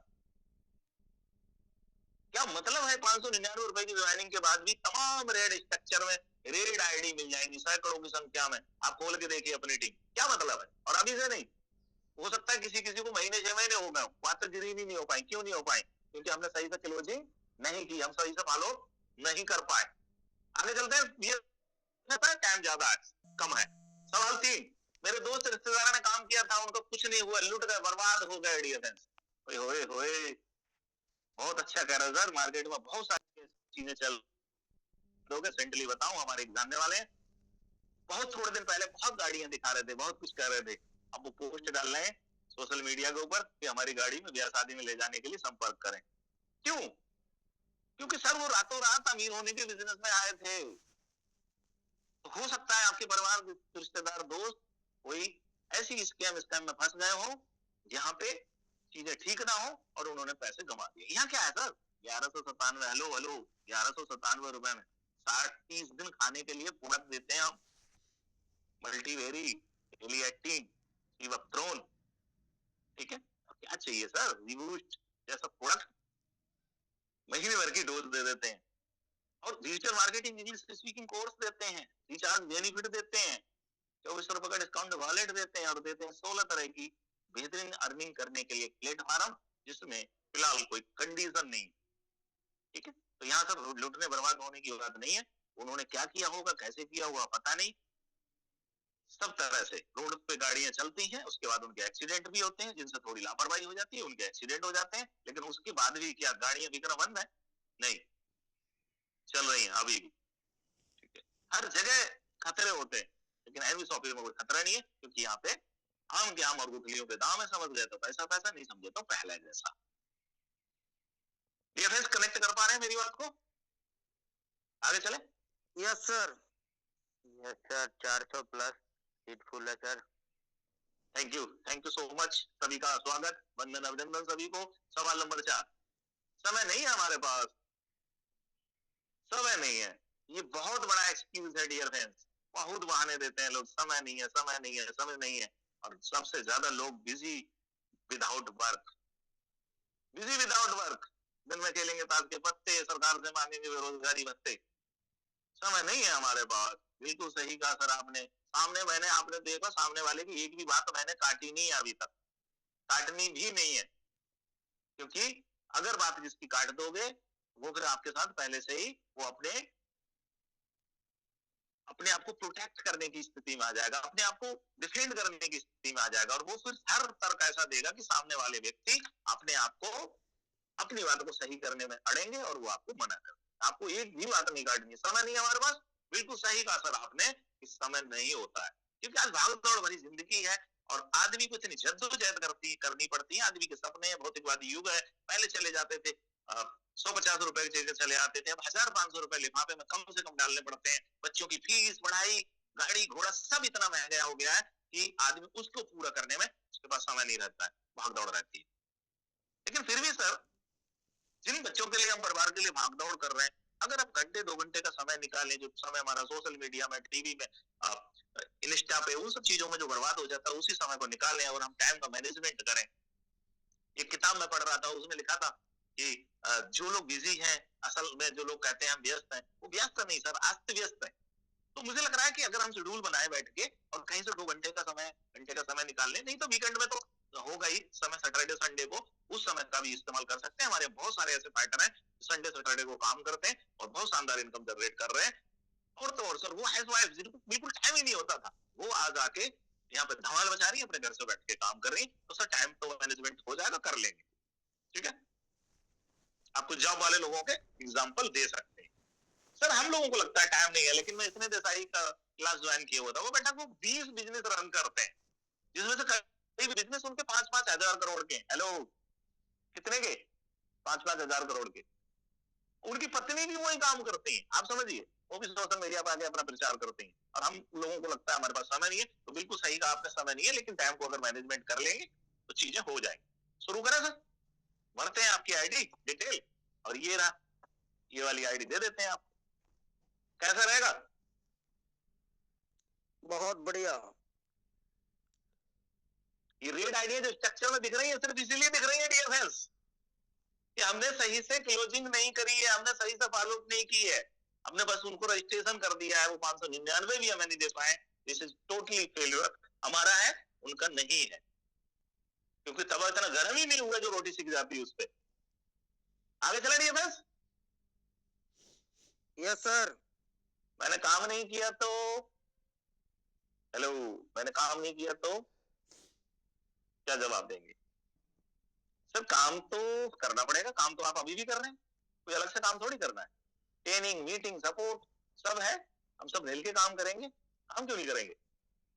क्या मतलब है 599 रुपए की ज्वाइनिंग के बाद भी तमाम रेड स्ट्रक्चर में रेड आईडी मिल जाएंगी सैकड़ों की संख्या में? आप खोल के देखिए अपनी टीम, क्या मतलब है? और अभी से नहीं, हो सकता है किसी किसी को महीने 6 महीने हो गए, बात गिरी नहीं हो पाई। क्यों नहीं हो पाई? क्योंकि हमने सही से क्लोजिंग नहीं की, हम सही से फॉलो नहीं कर पाए। आगे चलते हैं, टाइम ज्यादा है, कम है। सवाल 3, मेरे दोस्त रिश्तेदार ने काम किया था, उनको कुछ नहीं हुआ, लुट गए, बर्बाद हो गए डिफेंस। होए होए, बहुत अच्छा कह रहे सर, मार्केट में बहुत सारी चीजें चल रही। सेंटली बताऊं, हमारे एक जानने वाले हैं, बहुत थोड़े दिन पहले बहुत गाड़ियां दिखा रहे थे, बहुत कुछ कर रहे थे, अब वो पोस्ट डाल रहे हैं सोशल मीडिया के ऊपर कि हमारी गाड़ी में ब्याह शादी में ले जाने के लिए संपर्क करें। क्यों? क्योंकि सर वो रातों रात अमीर होने के बिजनेस में आए थे। तो हो सकता है आपके परिवार, रिश्तेदार, दोस्त कोई ऐसी स्कैम में फंस गए हो जहां पे चीजें ठीक ना हो और उन्होंने पैसे गंवा दिए। यहाँ क्या है सर, 1197, हेलो 1197 रुपए में 60-30 दिन खाने के लिए प्रोडक्ट देते हैं हम, मल्टीवेरी, एलिएक्टिन, सीवप्ट्रोन, ठीक है। क्या चाहिए सर, रिबूस्ट जैसा प्रोडक्ट महीने भर की डोज दे देते हैं, और digital marketing English speaking course देते हैं, रिचार्ज बेनिफिट देते हैं, 24 रुपए का डिस्काउंट वॉलेट देते हैं, और देते हैं 16 तरह की बेहतरीन अर्निंग करने के लिए प्लेटफॉर्म, जिसमें फिलहाल कोई कंडीशन नहीं, ठीक है। तो यहाँ सब लूटने बर्बाद होने की बात नहीं है। उन्होंने क्या किया होगा, कैसे किया होगा पता नहीं। सब तरह से रोड पे गाड़ियां चलती हैं, उसके बाद उनके एक्सीडेंट भी होते हैं, जिनसे थोड़ी लापरवाही हो जाती है, उनके एक्सीडेंट हो जाते हैं, लेकिन उसके बाद भी क्या गाड़ियां बिकना बंद है? नहीं, चल रही हैं अभी भी, ठीक है। हर जगह खतरे होते हैं, लेकिन एनवी सॉफ्टवेयर में कोई खतरा नहीं है, क्योंकि यहाँ पे आम के आम और गुठलियों के दाम है, समझ गए तो पैसा पैसा, नहीं समझे तो पहले जैसा। ये फ्रेंड्स कनेक्ट कर पा रहे हैं मेरी बात को? आगे चले। Yes sir, yes sir, 400 plus seat full है सर। थैंक यू सो मच, सभी का स्वागत, वंदन, अभिनंदन सभी को। सवाल नंबर 4, समय नहीं है हमारे पास, समय नहीं है। ये बहुत बड़ा एक्सक्यूज है डियर फ्रेंड्स, बहुत बहाने देते हैं लोग, समय नहीं है, समय नहीं है, समय नहीं है। और सबसे ज्यादा लोग busy without work, busy without work, दिन में खेलेंगे ताश के पत्ते, सरकार से मांगेंगे बेरोजगारी भत्ते। समय नहीं है हमारे पास, बिल्कुल सही कहा सर आपने। सामने मैंने, आपने देखा सामने वाले की एक भी बात मैंने काटी नहीं है अभी तक, काटनी भी नहीं है, क्योंकि अगर बात जिसकी काट दोगे वो फिर आपके साथ पहले से ही वो अपने आप को प्रोटेक्ट करने की स्थिति में आ जाएगा, अपने आप को डिफेंड करने की स्थिति में आ जाएगा, और वो फिर हर तर्क ऐसा देगा कि सामने वाले व्यक्ति अपने आप को, अपनी बात को सही करने में अड़ेंगे और वो आपको मना कर। आपको एक भी बात नहीं काटनी, समय नहीं है हमारे पास, बिल्कुल सही कहा सर आपने, कि समय नहीं होता है, क्योंकि आज भाग दौड़ भरी जिंदगी है, और आदमी को इतनी जद्दोजहद करनी पड़ती है, आदमी के सपने, भौतिकवादी युग है, पहले चले जाते थे 150 रुपए की चीजें चले आते थे, अब 1500 रुपए लिफाफे में कम से कम डालने पड़ते हैं। बच्चों की फीस, पढ़ाई, गाड़ी घोड़ा सब इतना महंगा हो गया है कि आदमी उसको पूरा करने में उसके पास समय नहीं रहता है, भाग दौड़ रहती है। लेकिन फिर भी सर, जिन बच्चों के लिए हम परिवार के लिए भाग दौड़ कर रहे हैं, अगर आप घंटे 2 घंटे का समय निकालें, जो समय हमारा सोशल मीडिया में, टीवी में, इंस्टा पे, उन सब चीजों में जो बर्बाद हो जाता है, उसी समय को निकालें और हम टाइम का मैनेजमेंट करें। एक किताब में पढ़ रहा था, उसमें लिखा था कि जो लोग बिजी हैं, असल में जो लोग कहते हैं हम व्यस्त हैं, वो व्यस्त नहीं सर, अस्त व्यस्त है। तो मुझे लग रहा है कि अगर हम शेड्यूल बनाए बैठ के और कहीं से 2 घंटे का समय निकाल लें, नहीं तो वीकेंड में तो होगा ही समय, सैटरडे संडे को उस समय का भी इस्तेमाल कर सकते हैं। हमारे बहुत सारे ऐसे फाइटर हैं संडे सैटरडे को काम करते हैं और बहुत शानदार इनकम जनरेट कर रहे हैं। और तो और सर, वो हाउस वाइफ जिनको बिल्कुल टाइम ही नहीं होता था, वो आज आके यहाँ पे धमाल मचा रही है, अपने घर से बैठ के काम कर रही है। तो सर टाइम तो मैनेजमेंट हो जाएगा, कर लेंगे। ठीक है, आपको जॉब वाले लोगों के एग्जाम्पल दे सकते हैं। सर हम लोगों को लगता है टाइम नहीं है, लेकिन मैं इतने देसाई का क्लास ज्वाइन किया हुआ था, वो बेटा वो 20 बिजनेस रन करते हैं, जिसमें से कई बिजनेस उनके 5-5 हजार करोड़ के। हेलो, कितने के? 5-5 हजार करोड़ के। उनकी पत्नी भी वही काम करती है, आप समझिए, वो भी सोशल मीडिया पर आके अपना प्रचार करती हैं। और हम लोगों को लगता है हमारे पास समय नहीं है, तो बिल्कुल सही कहा आपने, समय नहीं है, लेकिन टाइम को अगर मैनेजमेंट कर लेंगे तो चीजें हो जाएंगी। शुरू करें सर, भरते हैं आपकी आईडी डिटेल, और ये रहा, ये वाली आईडी दे देते हैं आप, कैसा रहेगा? बहुत बढ़िया। ये रेड आईडी जो स्ट्रक्चर में दिख रही है, सिर्फ इसीलिए दिख रही है डियर फ्रेंड्स कि हमने सही से क्लोजिंग नहीं करी है, हमने सही से फॉलो नहीं की है, हमने बस उनको रजिस्ट्रेशन कर दिया है, वो 599 भी हमें नहीं दे पाए। दिस इज टोटली फेल्यूर, हमारा है, उनका नहीं है, क्योंकि तवा इतना गर्म ही नहीं हुआ जो रोटी सीख जाती है उस पर। आगे चला डियर फ्रेंड्स। Yes sir. मैंने काम नहीं किया तो, हेलो, मैंने काम नहीं किया तो क्या जवाब देंगे? सर काम तो करना पड़ेगा, काम तो आप अभी भी कर रहे हैं, कोई अलग से काम थोड़ी करना है। ट्रेनिंग, मीटिंग, सपोर्ट सब है, हम सब मिल के काम करेंगे, हम क्यों नहीं करेंगे?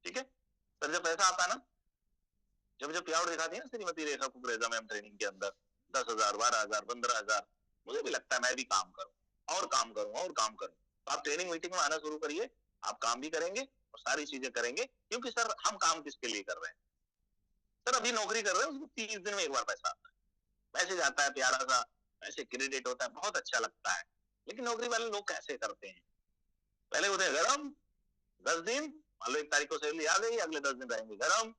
ठीक है सर, जब पैसा आता है ना, जब जब प्याउट दिखाती है ना श्रीमती रेखा कुकरेजा मैम ट्रेनिंग के अंदर 10,000, 12,000, 15,000, मुझे भी लगता है मैं भी काम करूं और काम करूं और काम करूं। तो आप ट्रेनिंग मीटिंग में आना शुरू करिए, आप काम भी करेंगे और सारी चीजें करेंगे, क्योंकि सर हम काम किसके लिए कर रहे हैं? सर अभी नौकरी कर रहे हैं, उसको 30 दिन में एक बार पैसा आता है, मैसेज आता है प्यारा सा, पैसे क्रेडिट होता है, बहुत अच्छा लगता है। लेकिन नौकरी वाले लोग कैसे करते हैं? पहले होते हैं गरम, 10 दिन, मान लो 1 तारीख को सैलरी आ गई, अगले 10 दिन रहेंगे गरम,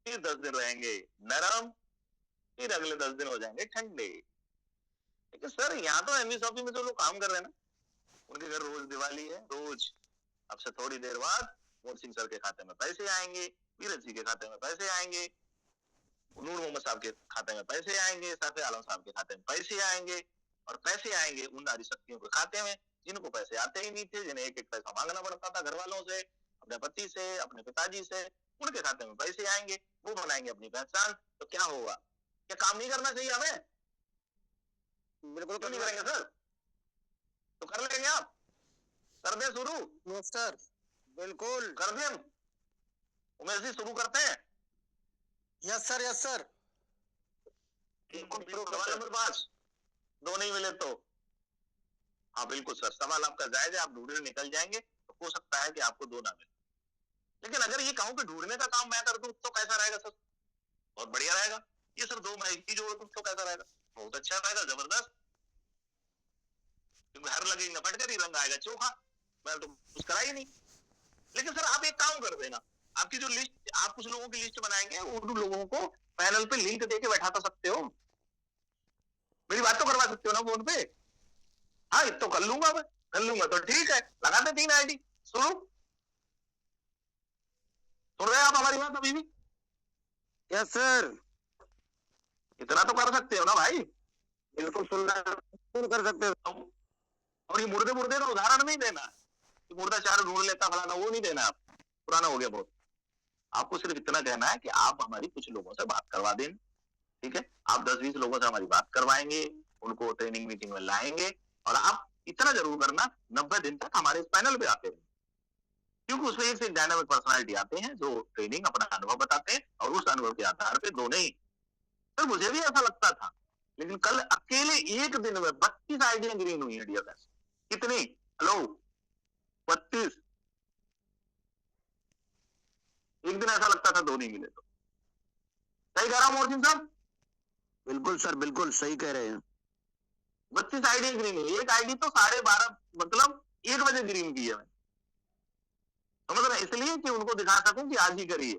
फिर 10 दिन रहेंगे नरम, फिर अगले 10 दिन हो जाएंगे ठंडे। लेकिन सर यहाँ तो एमवी शॉपिंग में जो लोग काम कर रहे हैं ना, उनके घर रोज दिवाली है, रोज अब से थोड़ी देर बाद मोहन सिंह सर के खाते में पैसे आएंगे, वीरज जी के खाते में पैसे आएंगे, नूर मोहम्मद साहब के खाते में पैसे आएंगे, साफे आलम साहब के खाते में पैसे आएंगे, और पैसे आएंगे उन नारी शक्तियों के खाते में जिनको पैसे आते ही नहीं थे, जिन्हें एक एक पैसा मांगना पड़ता था घर वालों से, अपने पति से, अपने पिताजी से, उनके खाते में पैसे आएंगे, वो बनाएंगे अपनी पहचान। तो क्या होगा? क्या काम नहीं करना चाहिए हमें? बिल्कुल क्यों नहीं करेंगे सर? तो कर लेंगे आप, कर दे शुरू। यस सर, बिल्कुल कर दे, उमेश जी शुरू करते हैं। Yes sir, yes sir. सवाल नंबर 5, 2 नहीं मिले तो? हाँ बिल्कुल सर, सवाल आपका जायज है, आप ढूंढने निकल जाएंगे तो हो सकता है कि आपको 2 ना मिले। लेकिन अगर ये कहूं कि ढूंढने का काम मैं कर दूं तो कैसा रहेगा सर? बहुत बढ़िया रहेगा। ये सर 2 मैं ही जोड़ दूं तो कैसा रहेगा? बहुत अच्छा रहेगा, जबरदस्त। क्योंकि हर लगेगी न फटकर ही रंग आएगा चोखा, मैं तो कुछ करा ही नहीं। लेकिन सर आप एक काम कर देना, आपकी जो लिस्ट, आप कुछ लोगों की लिस्ट बनाएंगे, उन लोगों को पैनल पे लिंक देके बैठा तो सकते हो, मेरी बात तो करवा सकते हो ना फोन पे? हाँ ये तो कर लूंगा मैं, कर लूंगा तो ठीक है, लगाते 3 आईडी शुरू। सुन रहे हैं आप हमारी बात अभी भी? Yes sir. इतना तो कर सकते हो ना भाई? बिल्कुल सुन रहे, बिल्कुल कर सकते हो। और ये मुर्दे मुर्दे का उदाहरण नहीं देना, मुर्दा चार ढूंढ लेता फलाना, वो नहीं देना, आप पुराना हो गया बहुत। आपको सिर्फ इतना कहना है कि आप हमारी कुछ लोगों से बात करवा दें, ठीक है? आप 10-20 लोगों से हमारी बात करवाएंगे, उनको ट्रेनिंग मीटिंग में लाएंगे, और आप इतना जरूर करना 90 दिन तक हमारे इस पैनल पे आते रहें, क्योंकि उसमें एक से डायनामिक पर्सनालिटी आते हैं जो ट्रेनिंग अपना अनुभव बताते हैं, और उस अनुभव के आधार पे 2 नहीं, फिर मुझे भी ऐसा लगता था लेकिन कल अकेले एक दिन में 32 आईडियां ग्रीन हुई है डियर फ्रेंड्स। कितनी? हेलो, 32। एक दिन ऐसा लगता था 2 नहीं मिले तो। सही कह रहा हूं मोहसिन साहब? बिल्कुल सर, बिल्कुल सही कह रहे हैं। 32 आईडी ग्रीन हुई। एक आईडी तो 12:30 मतलब 1 बजे ग्रीन की है मैंने, समझ रहे? इसलिए कि उनको दिखा सकूं कि आज ही करिए,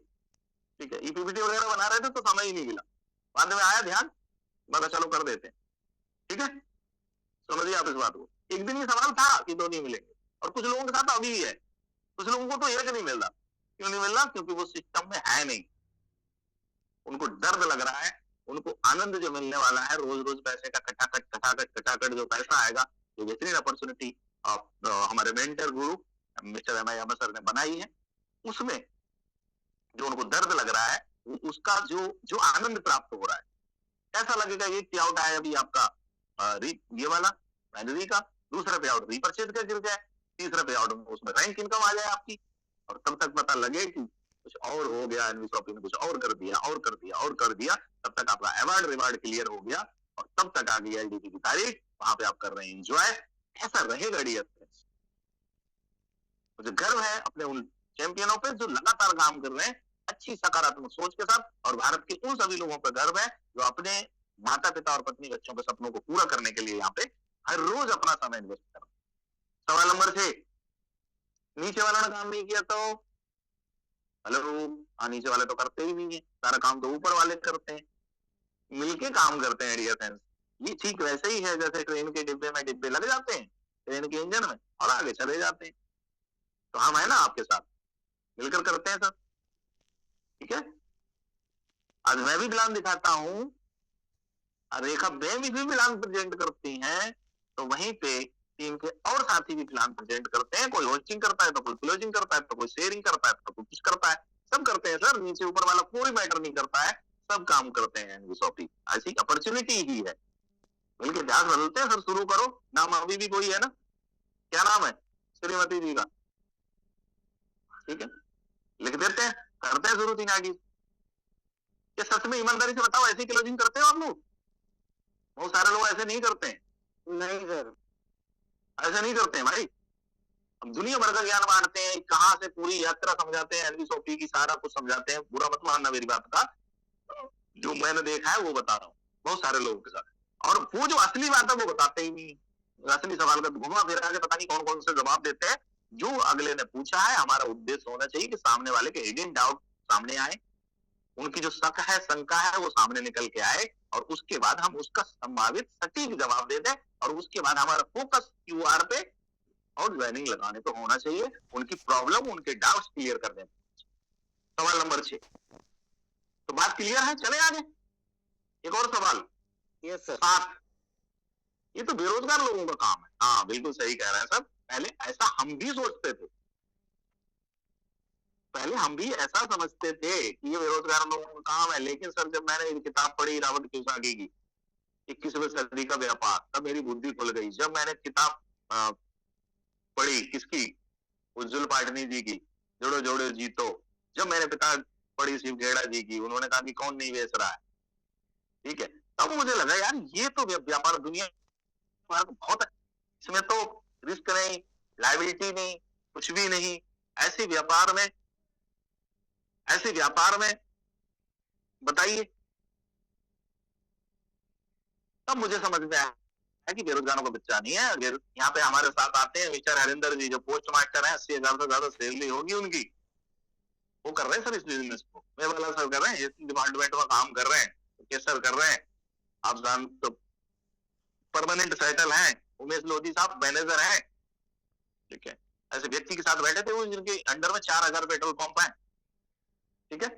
ठीक है। ईपीपीटी वगैरह बना रहे थे तो समय ही नहीं मिला, बाद में आया ध्यान, मैं चलो कर देते हैं, ठीक है। समझिए आप इस बात को। एक दिन ये सवाल था कि 2 नहीं मिलेंगे, और कुछ लोगों के साथ अभी भी है, कुछ लोगों को तो 1 नहीं मिल रहा। क्यों नहीं मिल रहा? क्योंकि वो सिस्टम में है नहीं, उनको दर्द लग रहा है, उनको आनंद जो मिलने वाला है रोज रोज पैसे का खटाखट जो पैसा आएगा, जो बेहतरीन अपॉर्चुनिटी हमारे मेंटर गुरु मिस्टर एम सर ने बनाई है, उसमें जो उनको दर्द लग रहा है, उसका जो आनंद प्राप्त हो रहा है, कैसा लगेगा? ये पे आउट आया अभी आपका ये वाला प्राइमरी का, दूसरा पे आउट रीपरचेज का गिर जाए, तीसरा पे आउट उसमें रैंक इनकम आ जाए आपकी, और तब तक पता लगे कि कुछ और हो गया, एनवीशॉपी ने कुछ और कर दिया, तब तक आपका अवार्ड रिवार्ड क्लियर हो गया, और तब तक आ गई एलडीपी की तारीख, वहां पे आप कर रहे हैं एंजॉय। ऐसा रहेगा डियर फ्रेंड्स। मुझे गर्व है अपने उन चैंपियनों पे जो लगातार काम कर रहे हैं अच्छी सकारात्मक सोच के साथ, और भारत के उन सभी लोगों पर गर्व है जो अपने माता पिता और पत्नी बच्चों के सपनों को पूरा करने के लिए यहाँ पे हर रोज अपना समय इन्वेस्ट कर रहे हैं। सवाल नंबर 6, नीचे वाला ने काम नहीं किया तो हेलो, नीचे वाले तो करते ही नहीं है, सारा काम तो ऊपर वाले करते हैं, मिलके काम करते हैं डियर फ्रेंड्स। ये ठीक वैसे ही है जैसे ट्रेन के डिब्बे में डिब्बे लग जाते हैं, ट्रेन के इंजन में, और आगे चले जाते हैं। तो हम है ना आपके साथ, मिलकर करते हैं सब, ठीक है। आज मैं भी प्लान दिखाता हूं, रेखा बेन भी प्लान प्रेजेंट करती हैं, तो वहीं पे टीम के और साथी भी प्लान प्रेजेंट करते हैं। कोई होस्टिंग करता है तो कोई क्लोजिंग करता है तो कोई शेयरिंग करता है तो कोई कुछ करता है, सब करते हैं सर। नीचे ऊपर वाला कोई मैटर नहीं करता है, सब काम करते हैं एनवीशॉपी, ऐसी अपॉर्चुनिटी ही है। मिलकर ध्यान बदलते हैं सर, शुरू करो। नाम अभी भी कोई है ना? क्या नाम है श्रीमती जी का? ठीक है, लिख देते हैं, करते हैं शुरू 3 आईडी। ये सच में ईमानदारी से बताओ, ऐसी क्लोजिंग करते हो आप लोग? बहुत सारे लोग ऐसे नहीं करते हैं। नहीं सर, ऐसे नहीं करते हैं भाई। हम दुनिया भर का ज्ञान बांटते हैं, कहाँ से पूरी यात्रा समझाते हैं, एनवीशॉपी की सारा कुछ समझाते हैं। बुरा मत मानना मेरी बात का, जो मैंने देखा है वो बता रहा हूँ बहुत सारे लोगों के साथ। और वो जो असली बात है वो बताते ही नहीं, असली सवाल का घुमा फिरा के पता नहीं कौन कौन से जवाब देते हैं। जो अगले ने पूछा है, हमारा उद्देश्य होना चाहिए कि सामने वाले के हिडन डाउट सामने आए, उनकी जो शक है शंका है वो सामने निकल के आए, और उसके बाद हम उसका संभावित सटीक जवाब दे दें, और उसके बाद हमारा फोकस क्यूआर पे और ज्वाइनिंग लगाने पे होना चाहिए, उनकी प्रॉब्लम उनके डाउट्स क्लियर कर दें। सवाल नंबर 6, तो बात क्लियर है? चले आगे एक और सवाल। Yes sir. 7, ये तो बेरोजगार लोगों का काम है। हाँ बिल्कुल सही कह रहे हैं सर, पहले ऐसा हम भी सोचते थे, पहले हम भी ऐसा समझते थे कि ये बेरोजगार लोगों का काम है। लेकिन सर जब मैंने एक किताब पढ़ी राबर्ट कियोसाकी की 21वीं सदी का व्यापार, तब मेरी बुद्धि खुल गई। जब मैंने किताब पढ़ी किसकी, उज्जवल पाटनी जी की, जोड़ो जोड़ो जीतो, जब मैंने पिता पढ़ी शिव खेड़ा जी की, उन्होंने कहा कि कौन नहीं बेच रहा है, ठीक है, तब मुझे लगा यार ये तो व्यापार दुनिया बहुत है, इसमें तो रिस्क नहीं, लायबिलिटी नहीं, कुछ भी नहीं। ऐसे व्यापार में बताइए, तब मुझे समझ में आया कि बेरोजगारों का बच्चा नहीं है। यहाँ पे हमारे साथ आते हैं मिस्टर हरिंदर जी, जो पोस्ट मास्टर है, 80,000 से ज्यादा सैलरी होगी उनकी, वो कर रहे हैं सर इस बिजनेस को, मैं वाला सर कर रहे हैं, डिपार्टमेंट में काम कर रहे हैं, सर कर रहे हैं, आप जान तो परमानेंट सेटल हैं। उमेश लोधी साहब मैनेजर हैं, ठीक है। ऐसे व्यक्ति के साथ बैठे थे वो जिनके अंडर में 4,000 पेट्रोल पंप है, ठीक है।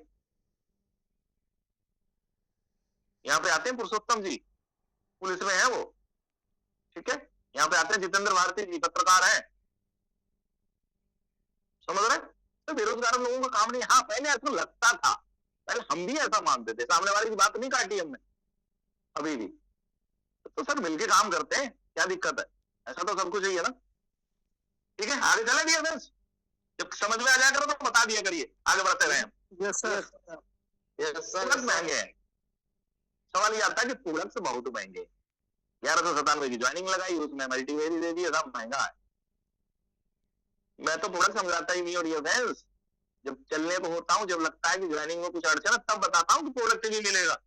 यहाँ पे आते हैं पुरुषोत्तम जी, पुलिस में है वो, ठीक है। यहाँ पे आते हैं जितेंद्र भारती जी, पत्रकार है, समझ रहे? तो बेरोजगार लोगों का काम नहीं। हाँ पहले ऐसा लगता था, पहले हम भी ऐसा मानते थे, सामने वाले की बात नहीं काटी हमने अभी भी। तो सर मिलके काम करते हैं, क्या दिक्कत है? ऐसा तो सब कुछ ही है ना, ठीक है। आगे चले डियर फ्रेंड्स, जब समझ में आ जाया करो तो बता दिया करिए, आगे बढ़ते रहे। Yes sir. महंगे हैं, सवाल ये आता है कि प्रोडक्ट्स बहुत महंगे, 1197 की ज्वाइनिंग लगाई, उसमें मल्टीवेरी दे दिया, सब महंगा है। मैं तो प्रोडक्ट समझाता ही नहीं। और ये फ्रेंड्स, जब चलने को होता हूँ, जब लगता है कि ज्वाइनिंग में कुछ अड़चन है, तब बताता हूँ कि प्रोडक्ट भी मिलेगा।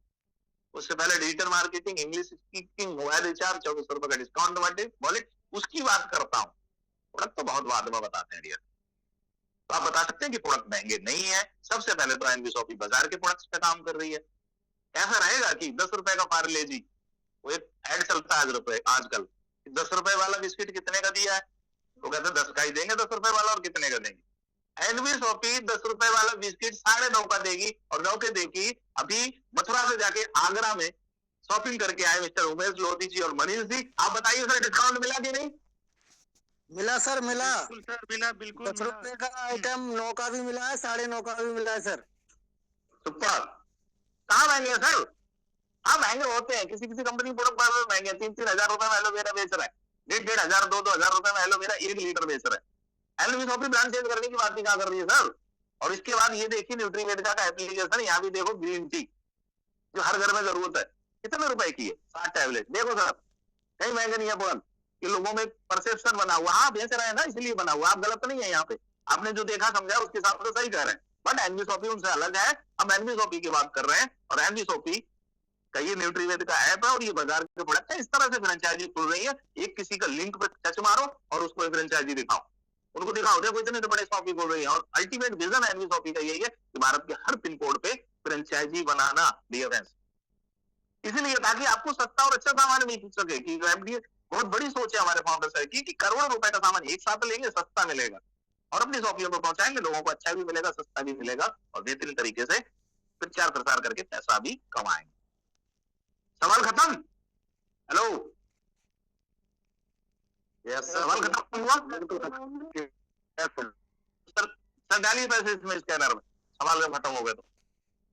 उससे पहले digital marketing, English speaking, mobile recharge, 2400 रुपए का डिस्काउंट वॉलेट, उसकी बात करता हूँ। प्रोडक्ट तो बहुत बाद में बताते हैं डियर। तो आप बता सकते हैं कि प्रोडक्ट महंगे नहीं है। सबसे पहले तो एनबी शॉपी बाजार के प्रोडक्ट्स पे काम कर रही है। ऐसा रहेगा कि 10 रुपए का पार्ले जी, वो एक एड चलता है आजकल, 10 रुपए वाला बिस्किट कितने का दिया है, वो कहते हैं 10 का ही देंगे, 10 रुपए वाला, और कितने का देंगे। एनबी शॉपी 10 रुपए वाला बिस्किट 9.5 का देगी, और 9 के देगी। अभी मथुरा से जाके आगरा में शॉपिंग करके आए मिस्टर उमेश लोधी जी और मनीष जी, आप बताइए सर डिस्काउंट मिला कि नहीं? मिला सर, मिला। बिल्कुल सर, मिला, बिल्कुल 10 रुपए का आइटम 9 का भी मिला है, 9.5 का भी मिला है सर। सुपर। कहाँ महंगे हैं सर? हाँ महंगे होते हैं, किसी किसी कंपनी प्रोडक्ट बहुत महंगे, 3-3 हजार रुपए में एलोवेरा बेच रहा है, 1,500 हजार 2-2 हजार रुपए में एलोवेरा 1 लीटर बेच रहा है। एलवी शॉपी ब्रांड चेंज करने की बात ही कहाँ कर रही है सर? और इसके बाद ये देखिए न्यूट्रीवेडिका का एप्लीकेशन, यहाँ भी देखो ग्रीन टी जो हर घर में जरूरत है, कितने रुपए की है? 60 टैबलेट। देखो सर, कहीं महंगे नहीं है प्रोडक्ट, कि लोगों में परसेप्शन बना हुआ, हाँ बेच रहे हैं ना इसलिए बना हुआ, आप गलत नहीं है यहाँ पे, आपने जो देखा समझा उसके हिसाब से सही कह रहे हैं। बट एनबी शॉपी उनसे अलग है। हम एनबी शॉपी की बात कर रहे हैं, और एनबी शॉपी का ये न्यूट्रीवेद का ऐप है, और ये बाजार के प्रोडक्ट है। इस तरह से फ्रेंचाइजी खुल रही है। एक किसी का लिंक पर टच मारो और उसको फ्रेंचाइजी दिखाओ, उनको दिखाओ देखो इतने तो बड़े शॉपी खोल रही है। और अल्टीमेट विजन एनबी शॉपी का यही है कि भारत के हर पिन कोड पे फ्रेंचाइजी बनाना, डियर फ्रेंड्स, इसलिए ताकि आपको सस्ता और अच्छा सामान मिल सके। कि एमडी बहुत बड़ी सोच है हमारे फाउंडर सर की, कि करोड़ों रुपए का सामान एक साथ लेंगे, सस्ता मिलेगा, और अपनी शॉपियों पर पहुंचाएंगे, लोगों को अच्छा भी मिलेगा, सस्ता भी मिलेगा, और बेहतरीन तरीके से प्रचार प्रसार करके पैसा भी कमाएंगे। सवाल खत्म? हेलो, यस सवाल खत्म हुआ? सर डालिए पैसे इसमें स्कैनर में, सवाल जब खत्म हो गए तो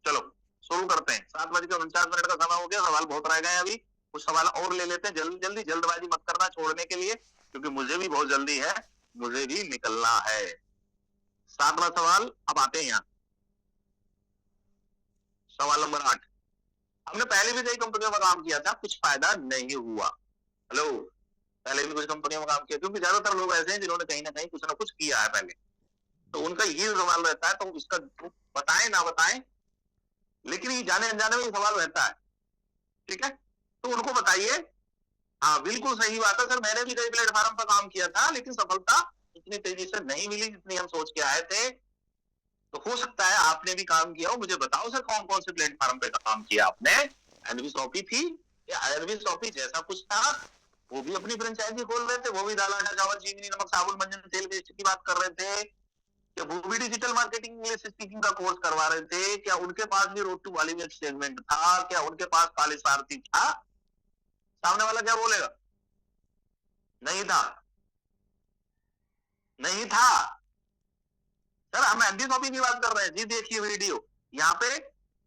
चलो शुरू करते हैं। 7:49 का समय हो गया, सवाल बहुत रह गए अभी, कुछ सवाल और ले लेते हैं जल्दी जल्दी। जल्दबाजी मत करना छोड़ने के लिए, क्योंकि मुझे भी बहुत जल्दी है, मुझे भी निकलना है। 7वां सवाल अब आते हैं यहाँ। सवाल नंबर 8, हमने पहले भी कई कंपनियों में काम किया था, कुछ फायदा नहीं हुआ। हेलो, पहले भी कुछ कंपनियों में काम किया, क्योंकि ज्यादातर लोग ऐसे हैं जिन्होंने कहीं ना कहीं कुछ ना कुछ किया है पहले, तो उनका ये सवाल रहता है, तो इसका बताएं ना बताएं, लेकिन ये जाने अनजाने में सवाल रहता है, ठीक है, तो उनको बताइए। हाँ बिल्कुल सही बात है सर, मैंने भी कई प्लेटफॉर्म पर काम किया था, लेकिन सफलता इतनी तेजी से नहीं मिली जितनी हम सोच के आए थे। तो हो सकता है आपने भी काम किया हो, मुझे बताओ सर कौन कौन से प्लेटफॉर्म पे काम किया आपने? एनबी शॉपी थी या एनबी शॉपी जैसा कुछ था? वो भी अपनी फ्रेंचाइजी खोल रहे थे, वो भी दाल आटा चावल चीनी नमक साबुन मंजन तेल की बात कर रहे थे, क्या वो भी डिजिटल मार्केटिंग इंग्लिश स्पीकिंग का कोर्स करवा रहे थे? क्या उनके पास भी रोड टू बॉलीवुड सेगमेंट था? क्या उनके पास पालिसारथी था? सामने वाला क्या बोलेगा? नहीं था, नहीं था सर। हम एनबी शॉपी की बात कर रहे हैं जी, देखिए वीडियो, यहाँ पे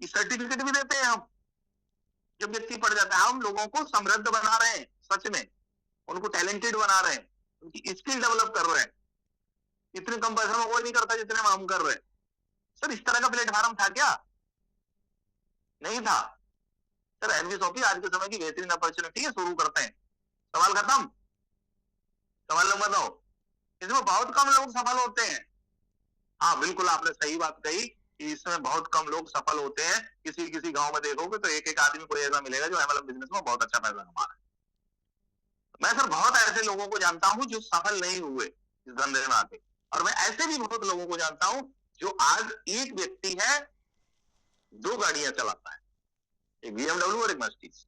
सर्टिफिकेट भी देते हैं हम। जब व्यक्ति पढ़ जाता है, हम लोगों को समृद्ध बना रहे हैं, सच में उनको टैलेंटेड बना रहे हैं, उनकी स्किल डेवलप कर रहे हैं। इतने कम पैसे में कोई नहीं करता जितने में हम कर रहे हैं सर। इस तरह का प्लेटफॉर्म था क्या? नहीं था सर। एनबी शॉपी आज के समय की बेहतरीन अपॉर्चुनिटी है। शुरू करते हैं, सवाल खत्म। सवाल नंबर 9, इसमें बहुत कम लोग सफल होते हैं। हाँ बिल्कुल आपने सही बात कही कि इसमें बहुत कम लोग सफल होते हैं। किसी किसी गांव में देखोगे तो एक एक आदमी कोई ऐसा मिलेगा जो एमएलएम बिजनेस में बहुत अच्छा पैसा कमा रहा है। मैं सर बहुत ऐसे लोगों को जानता हूं जो सफल नहीं हुए इस धंधे में आके, और मैं ऐसे भी बहुत लोगों को जानता हूं जो आज एक व्यक्ति है 2 गाड़ियां चलाता है, एक BMW और एक मर्सिडीज।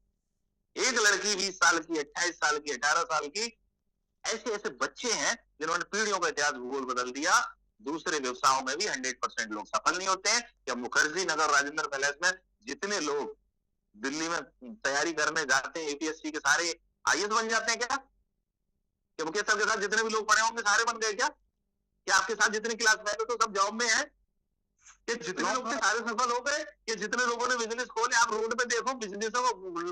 एक लड़की 20 साल की, 28 साल की, 18 साल की, ऐसे ऐसे बच्चे हैं जिन्होंने पीढ़ियों का इतिहास भूगोल बदल दिया। दूसरे व्यवसायों में भी 100% लोग सफल नहीं होते हैं। क्या मुखर्जी नगर राजेंद्र पैलेस में जितने लोग दिल्ली में तैयारी करने जाते हैं एपीएससी के, सारे आईएएस बन जाते हैं क्या? क्या मुकेश सर के साथ जितने भी लोग पढ़े होंगे सारे बन गए क्या? क्या आपके साथ जितने क्लासमेट हो तो सब जॉब में है? कि जितने लोग थे सारे सफल हो गए? कि जितने लोगों ने बिजनेस खोले, आप रोड पे देखो बिजनेस,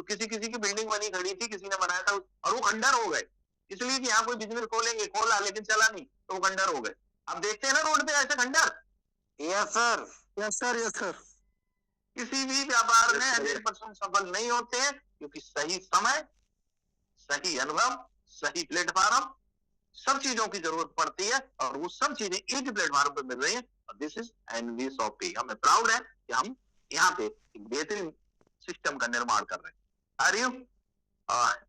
किसी किसी की बिल्डिंग बनी खड़ी थी, किसी ने बनाया था और वो खंडर हो गए, इसलिए कि यहाँ कोई बिजनेस खोलेंगे, खोला लेकिन चला नहीं तो वो खंडर हो गए। आप देखते हैं ना रोड पे ऐसे खंडर। Yes sir, yes sir, yes sir. किसी भी व्यापार में 100% सफल नहीं होते हैं, क्योंकि सही समय, सही अनुभव, सही प्लेटफॉर्म, सब चीजों की जरूरत पड़ती है, और वो सब चीजें एक ही प्लेटफॉर्म पर मिल रही है। और दिस इज एनवी शॉपी। हमें प्राउड है कि हम यहाँ पे एक बेहतरीन सिस्टम का निर्माण कर रहे हैं। Are you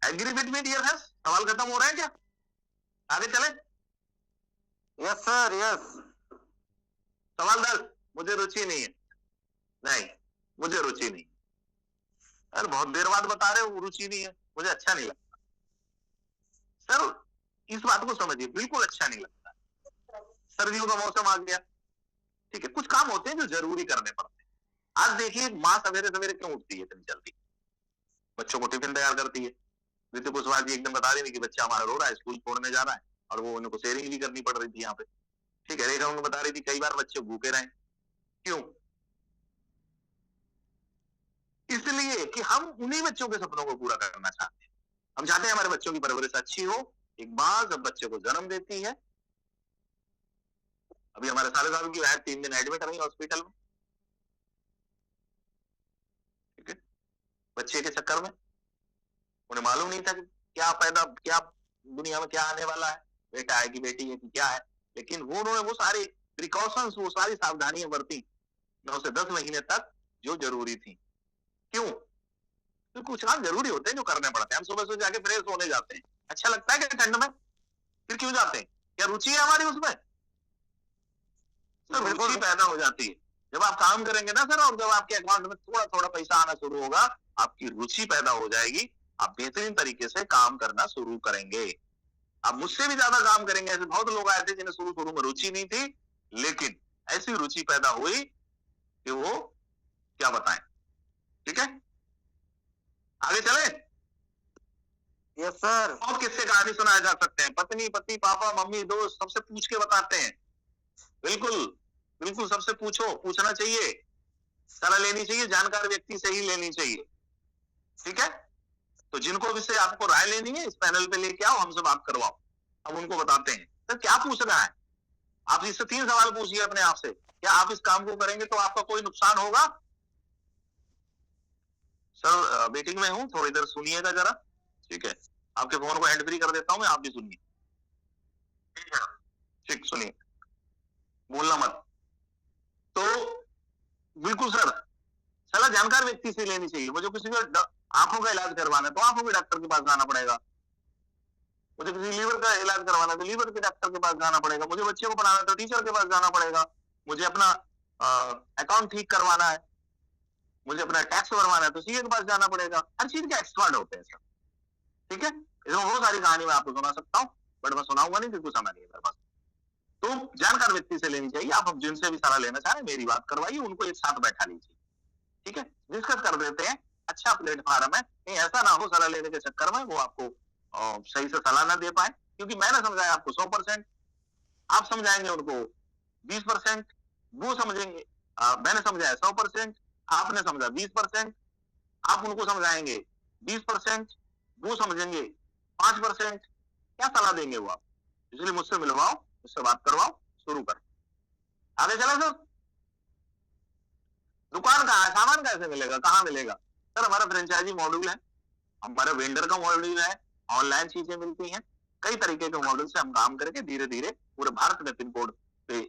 agree with me dear friends? सवाल खत्म हो रहा है क्या? आगे चले? Yes sir, yes. सवाल 10, मुझे रुचि नहीं है। नहीं, मुझे रुचि नहीं। अरे बहुत देर बाद बता रहे हो रुचि नहीं है, मुझे अच्छा नहीं लगता। सर इस बात को समझिए, बिल्कुल अच्छा नहीं लगता। सर्दियों का मौसम आ गया, ठीक है, कुछ काम होते हैं जो जरूरी करने पड़ते हैं। आज देखिए माँ सवेरे सवेरे क्यों उठती है इतनी जल्दी? बच्चों को टिफिन तैयार करती है। ऋतु कुशवाहा जी एकदम बता रही थी कि बच्चा हमारा रो रहा है, स्कूल छोड़ने जा रहा है, और वो उनको शेयरिंग भी करनी पड़ रही थी यहाँ पे। ठीक है, रेखा उनको बता रही थी कई बार बच्चे भूखे रहे। क्यों? इसलिए कि हम उन्हीं बच्चों के सपनों को पूरा करना चाहते हैं। हम चाहते हैं हमारे बच्चों की परवरिश अच्छी हो। एक माँ जब बच्चे को जन्म देती है, अभी हमारे साले साहब की वाइफ 3 दिन एडमिट रही हॉस्पिटल में, ठीक है, बच्चे के चक्कर में। उन्हें मालूम नहीं था कि क्या दुनिया में क्या आने वाला है, बेटा है कि बेटी है कि क्या है, लेकिन उन्होंने वो सारी प्रिकॉशंस, वो सारी सावधानियां बरती 9 से 10 महीने तक, जो जरूरी थी। क्यों? तो कुछ काम जरूरी होते हैं जो करने पड़ते हैं। हम सुबह सुबह जाके फ्रेश होने जाते हैं, अच्छा लगता है क्या ठंड में? फिर क्यों जाते हैं? क्या रुचि है हमारी उसमें? तो रुचि पैदा हो जाती है जब आप काम करेंगे ना सर, और जब आपके अकाउंट में थोड़ा थोड़ा पैसा आना शुरू होगा, आपकी रुचि पैदा हो जाएगी, आप बेहतरीन तरीके से काम करना शुरू करेंगे। आप मुझसे भी ज्यादा काम करेंगे। ऐसे बहुत लोग आए थे जिन्हें शुरू शुरू में रुचि नहीं थी, लेकिन ऐसी रुचि पैदा हुई कि वो क्या बताएं। ठीक है, आगे चले? Yes sir. बहुत किस्से कहानी सुनाए जा सकते हैं। पत्नी, पति, पापा, मम्मी, दोस्त, सबसे पूछ के बताते हैं। बिल्कुल बिल्कुल, सबसे पूछो, पूछना चाहिए, सलाह लेनी चाहिए, जानकार व्यक्ति से ही लेनी चाहिए। ठीक है, तो जिनको भी से आपको राय लेनी है, इस पैनल पे लेके आओ, हमसे बात करवाओ, हम उनको बताते हैं। तो क्या पूछ रहा है? आप इससे 3 सवाल पूछिए अपने आप से। क्या आप इस काम को करेंगे तो आपका कोई नुकसान होगा? सर मीटिंग में हूं, थोड़ी देर सुनिएगा जरा। ठीक है, आपके फोन को हैंड फ्री कर देता हूं मैं, आप भी सुनिए। ठीक, सुनिए, बोलना मत। तो बिल्कुल सर, सलाह जानकार व्यक्ति से लेनी चाहिए। मुझे किसी को आंखों का इलाज करवाना है तो आंखों के डॉक्टर के पास जाना पड़ेगा। मुझे किसी लीवर का इलाज करवाना है तो लीवर के डॉक्टर के पास जाना पड़ेगा। मुझे बच्चे को पढ़ाना है तो टीचर के पास जाना पड़ेगा। मुझे अपना अकाउंट ठीक करवाना है, मुझे अपना टैक्स भरवाना है तो सीए के पास जाना पड़ेगा। हर चीज के एक्सपर्ट होते हैं सर। ठीक है, इसमें बहुत सारी कहानी मैं आपको सुना सकता हूँ, बट मैं सुनाऊंगा नहीं क्योंकि समय नहीं है मेरे पास। तो जानकार व्यक्ति से लेनी चाहिए। आप जिनसे भी सलाह लेना चाह रहे हैं, मेरी बात करवाइए, उनको एक साथ बैठा लीजिए। ठीक है, डिस्कस कर देते हैं। अच्छा प्लेटफॉर्म है, कहीं ऐसा ना हो सलाह लेने के चक्कर में वो आपको सही से सलाह ना दे पाए, क्योंकि मैंने समझाया आपको 100%, आप समझाएंगे उनको 20%, वो समझेंगे, मैंने समझाया 100%, आपने समझा 20%, आप उनको समझाएंगे 20%, वो समझेंगे 5%। क्या सलाह देंगे वो आप? इसलिए मुझसे मिलवाओ, मुझसे बात करवाओ, शुरू करें। आगे चले सर? दुकान कहाँ है? सामान कैसे मिलेगा? कहाँ मिलेगा? सर हमारा फ्रेंचाइजी मॉड्यूल है, हमारे वेंडर का मॉड्यूल है, ऑनलाइन चीजें मिलती हैं। कई तरीके के मॉडल से हम काम करके धीरे धीरे पूरे भारत में पिन कोड पे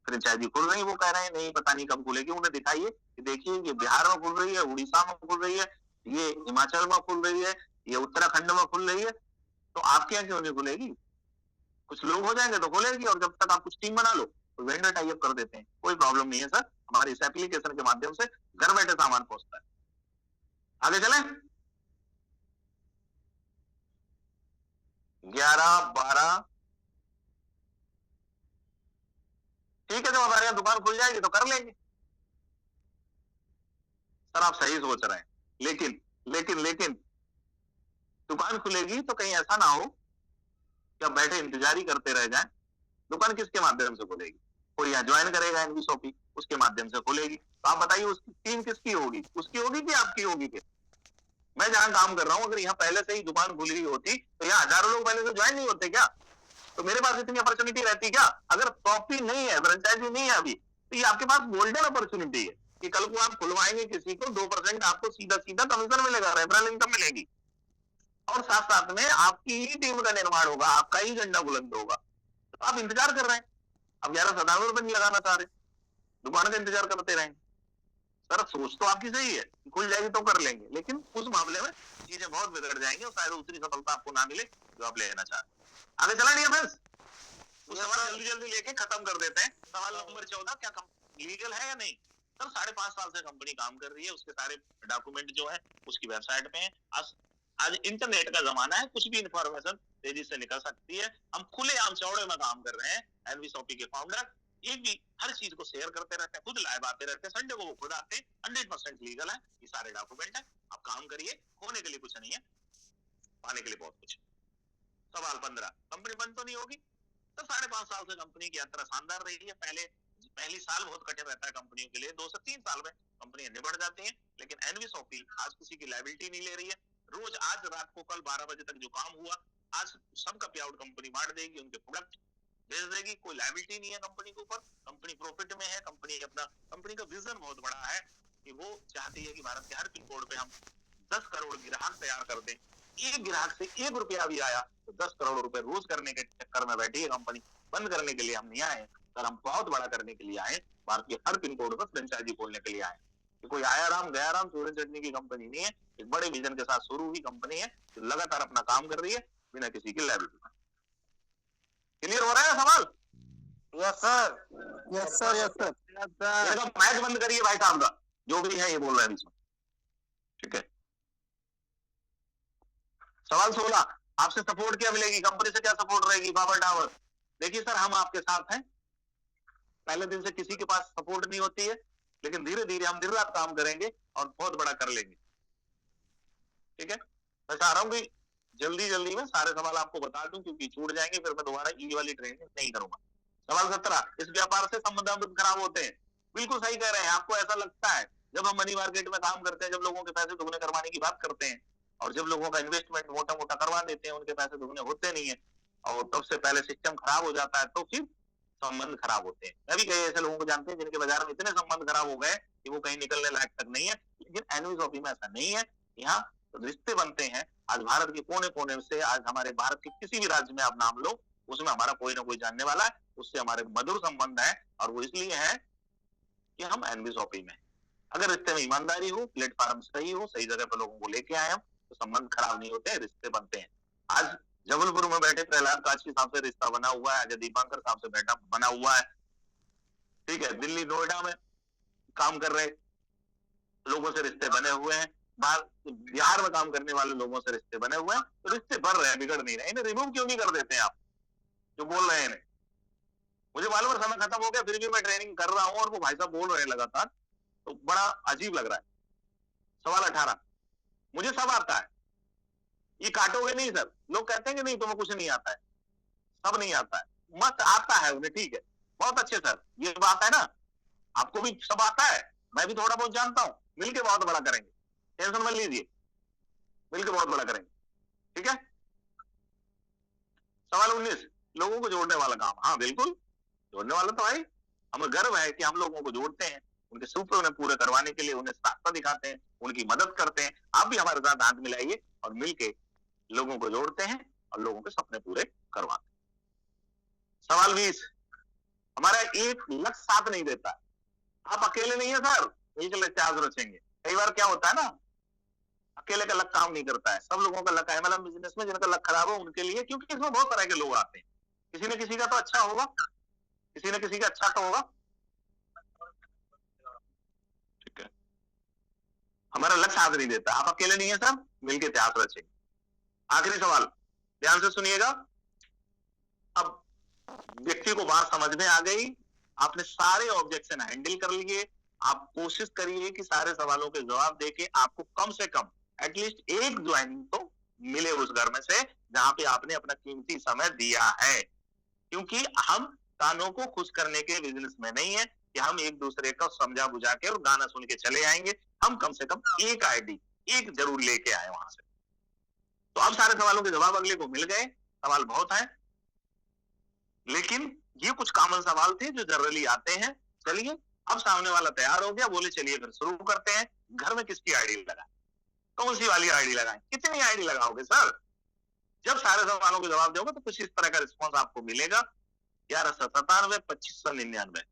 फ्रेंचाइजी खुल रही है। वो कह रहे हैं नहीं पता नहीं कब खुलेगी, उन्हें दिखाइए कि देखिए ये बिहार में खुल रही है, उड़ीसा में खुल रही है, ये हिमाचल में खुल रही है, ये उत्तराखंड में खुल रही है, तो आपके यहाँ क्यों नहीं खुलेगी? कुछ लोग हो जाएंगे तो खुलेगी, और जब तक आप कुछ टीम बना लो तो वेंडर टाई अप कर देते हैं। कोई प्रॉब्लम नहीं है सर, हमारे इस एप्लीकेशन के माध्यम से घर बैठे सामान पहुंचता है। आगे चले? 11, 12, ठीक है, जब हमारे यहाँ दुकान खुल जाएगी तो कर लेंगे। सर आप सही सोच रहे हैं, लेकिन लेकिन लेकिन दुकान खुलेगी तो कहीं ऐसा ना हो कि अब बैठे इंतजार ही करते रह जाएं। दुकान किसके माध्यम से खुलेगी? कोई यहाँ ज्वाइन करेगा एनवी शॉपी, उसके माध्यम से खुलेगी। तो आप बताइए उसकी टीम किसकी होगी? उसकी होगी कि आपकी होगी? फिर मैं जहां काम कर रहा हूँ, अगर यहाँ पहले से ही दुकान खुली हुई होती तो यहाँ हजारों लोग पहले से ज्वाइन नहीं होते क्या? तो मेरे पास इतनी अपॉर्चुनिटी रहती क्या? अगर शॉपी नहीं है, फ्रेंचाइजी नहीं है अभी, तो ये आपके पास गोल्डन अपॉर्चुनिटी है। कि कल को आप खुलवाएंगे किसी को 2% आपको सीधा सीधा कमीशन मिलेगा, रेफरल इनकम मिलेगी, और साथ साथ में आपकी ही टीम का निर्माण होगा, आपका ही झंडा बुलंद होगा। तो आप इंतजार कर रहे हैं, अब 1197 नहीं लगाना चाह रहे, दुकान का इंतजार करते रहेंगे। सर सोच तो आपकी सही है, खुल जाएगी तो कर लेंगे, लेकिन उस मामले में चीजें बहुत बिगड़ जाएंगी और शायद उतनी सफलता आपको ना मिले जो आप लेना चाह रहे हैं। आगे चला नहीं फ्रेंड्स, उस सवाल जल्दी जल्दी लेके खत्म कर देते हैं। सवाल नंबर 14, क्या लीगल है या नहीं? सर 5.5 साल से कंपनी काम कर रही है, उसके सारे डॉक्यूमेंट जो है उसकी वेबसाइट पे है। आज इंटरनेट का जमाना है, कुछ भी इंफॉर्मेशन तेजी से निकल सकती है। हम खुलेआम चौड़े में काम कर रहे हैं। एनवी शॉपी के फाउंडर एक भी हर चीज को शेयर करते रहते हैं, खुद लाइव आते रहते हैं, संडे को वो खुद आते हैं। 100% लीगल है, ये सारे डॉक्यूमेंट है। आप काम करिए, खोने के लिए कुछ नहीं है, पाने के लिए बहुत कुछ। सवाल 15, कंपनी बंद तो नहीं होगी? तो 5.5 साल से कंपनी की यात्रा शानदार रही है। पहली साल बहुत कठिन रहता है कंपनियों के लिए, 2 से 3 साल में कंपनियां निबट जाती हैं, लेकिन एनवी शॉपी आज किसी की लायबिलिटी नहीं ले रही है। रोज आज रात को कल 12 बजे तक जो काम हुआ, आज सबका पे आउट कंपनी बांट देगी, उनके प्रोडक्ट भेज देगी, कोई लायबिलिटी नहीं है कंपनी के ऊपर। कंपनी प्रॉफिट में है, कंपनी का विजन बहुत बड़ा है कि वो चाहती है कि भारत के हर पिन कोड पे हम 10 करोड़ ग्राहक तैयार कर दें। एक ग्राहक से 1 रुपया भी आया तो 10 करोड़ रुपए रोज करने के चक्कर में बैठी है कंपनी। बंद करने के लिए हम नहीं आए सर, हम बहुत बड़ा करने के लिए आए। भारत के हर पिन कोड पर फ्रेंचाइजी खोलने के लिए आए। तो कोई आया राम गया राम चूरे चटनी की कंपनी नहीं है, एक बड़े विजन के साथ शुरू हुई कंपनी है, जो लगातार अपना काम कर रही है बिना किसी की लायबिलिटी। क्लियर हो रहा है सवाल? Yes sir, yes sir, yes sir, yes sir. Match बंद करिए भाई साहब का, जो भी है ये बोल रहे हैं इसमें, ठीक है। सवाल 16, आपसे सपोर्ट क्या मिलेगी? कंपनी से क्या सपोर्ट रहेगी? Power tower. देखिए सर, हम आपके साथ हैं। पहले दिन से किसी के पास सपोर्ट नहीं होती है, लेकिन धीरे धीरे हम दिन रात काम करेंगे और बहुत बड़ा कर लेंगे, ठीक है। मैं चाह रहा हूं कि जल्दी जल्दी में सारे सवाल आपको बता दूं, क्योंकि छूट जाएंगे, फिर मैं दोबारा ई वाली ट्रेनिंग नहीं करूंगा। सवाल 17, इस व्यापार से संबंध खराब होते हैं। बिल्कुल सही कह रहे हैं। आपको ऐसा लगता है जब हम मनी मार्केट में काम करते हैं, जब लोगों के पैसे दुगने करवाने की बात करते हैं और जब लोगों का इन्वेस्टमेंट मोटा मोटा करवा देते हैं, उनके पैसे दुगने होते नहीं है और तब से पहले सिस्टम खराब हो जाता है, तो फिर संबंध खराब होते हैं। मैं भी कई ऐसे लोगों को जानते हैं जिनके बाजार में इतने संबंध खराब हो गए कि वो कहीं निकलने लायक तक नहीं है। लेकिन एनवी शॉपी में ऐसा नहीं है। यहाँ रिश्ते बनते हैं। आज भारत के कोने कोने से, आज हमारे भारत के किसी भी राज्य में आप नाम लो, उसमें हमारा कोई ना कोई जानने वाला है, उससे हमारे मधुर संबंध है। और वो इसलिए है कि हम एनवी शॉपी में, अगर रिश्ते में ईमानदारी हो, प्लेटफॉर्म सही हो, सही जगह पर लोगों को लेके आए हम, तो संबंध खराब नहीं होते, रिश्ते बनते हैं। आज जबलपुर में बैठे प्रहलाद काछी साहब से रिश्ता बना हुआ है, अजय दीपांकर साहब से बैठा बना हुआ है, ठीक है। दिल्ली नोएडा में काम कर रहे लोगों से रिश्ते बने हुए हैं, बिहार में काम करने वाले लोगों से रिश्ते बने हुए हैं। तो रिश्ते बढ़ रहे हैं, बिगड़ नहीं रहे। इन्हें रिमूव क्यों नहीं कर देते हैं आप जो बोल रहे हैं? मुझे मालूम है समय खत्म हो गया, फिर भी मैं ट्रेनिंग कर रहा हूँ और वो भाई साहब बोल रहे हैं लगातार, तो बड़ा अजीब लग रहा है। सवाल 18, मुझे सब आता है, ये काटोगे नहीं सर? लोग कहते हैं कि नहीं तुम्हें कुछ नहीं आता है। सब नहीं आता है, मत आता है उन्हें, ठीक है, बहुत अच्छे सर, ये बात है ना, आपको भी सब आता है, मैं भी थोड़ा बहुत जानता हूँ, मिलके बहुत बड़ा करेंगे, टेंशन मत लीजिए, मिलके बहुत बड़ा करेंगे, ठीक है। सवाल 19, लोगों को जोड़ने वाला काम। हाँ बिल्कुल, जोड़ने वाला तो है। हमें गर्व है कि हम लोगों को जोड़ते हैं, उनके सपने उन्हें पूरे करवाने के लिए उन्हें रास्ता दिखाते हैं, उनकी मदद करते हैं। आप भी हमारे साथ हाथ मिलाइए और मिलके लोगों को जोड़ते हैं और लोगों के सपने पूरे करवाते हैं। सवाल 20, हमारा एक लक्ष्य साथ नहीं देता। आप अकेले नहीं है सर, मिलकर लक्ष्य आज रचेंगे। कई बार क्या होता है ना, अकेले का लक काम नहीं करता है, सब लोगों का लक है। मतलब बिजनेस में जिनका लक खराब हो उनके लिए, क्योंकि इसमें बहुत तरह के लोग आते हैं, किसी न किसी का तो अच्छा होगा, किसी न किसी का अच्छा तो होगा, ठीक है। हमारा लक्ष्य साथ नहीं देता, आप अकेले नहीं है सर, मिलकर इतिहास रचेंगे। आखिरी सवाल ध्यान से सुनिएगा। अब व्यक्ति को बात समझ में आ गई, आपने सारे ऑब्जेक्शन हैंडल कर लिए। आप कोशिश करिए कि सारे सवालों के जवाब देके आपको कम से कम एटलीस्ट एक ज्वाइनिंग तो मिले उस घर में से जहां पे आपने अपना कीमती समय दिया है। क्योंकि हम कानों को खुश करने के बिजनेस में नहीं है कि हम एक दूसरे को समझा बुझा के और गाना सुन के चले आएंगे। हम कम से कम एक आईडी एक जरूर लेके आए वहां से। तो अब सारे सवालों के जवाब अगले को मिल गए। सवाल बहुत है, लेकिन ये कुछ कॉमन सवाल थे जो जनरली आते हैं। चलिए अब सामने वाला तैयार हो गया, बोले चलिए फिर शुरू करते हैं। घर में किसकी आईडी लगाएं, कौन सी वाली आईडी लगाएं, कितनी आईडी लगाओगे सर? जब सारे सवालों के जवाब दोगे तो कुछ इस तरह का रिस्पॉन्स आपको मिलेगा, 1197, 2599।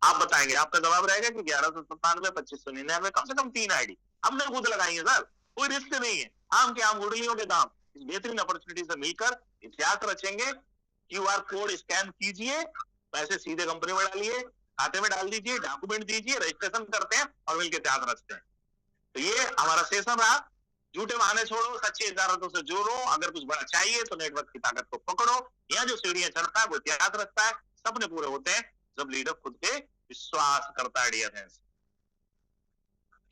आप बताएंगे, आपका जवाब रहेगा कि 1197, 2599, कम से कम 3 आईडी हमने खुद लगाई है सर, कोई रिस्क नहीं है। आम के आम गुडलियों के दाम। इस बेहतरीन अपॉर्चुनिटी से मिलकर इतिहास रचेंगे। QR कोड स्कैन कीजिए, पैसे सीधे कंपनी में डालिए, खाते में डाल दीजिए, डॉक्यूमेंट दीजिए, रजिस्ट्रेशन करते हैं और मिलकर इतिहास रचते हैं। तो ये हमारा सेशन रहा। झूठे बहाने छोड़ो, सच्ची इजारतों से जोड़ो। अगर कुछ बड़ा चाहिए तो नेटवर्क की ताकत को पकड़ो। यहाँ जो सीढ़ियां चढ़ता है वो इतिहास रचता है। सपने पूरे होते हैं जब लीडर खुद पे विश्वास करता है। डियर फ्रेंड्स,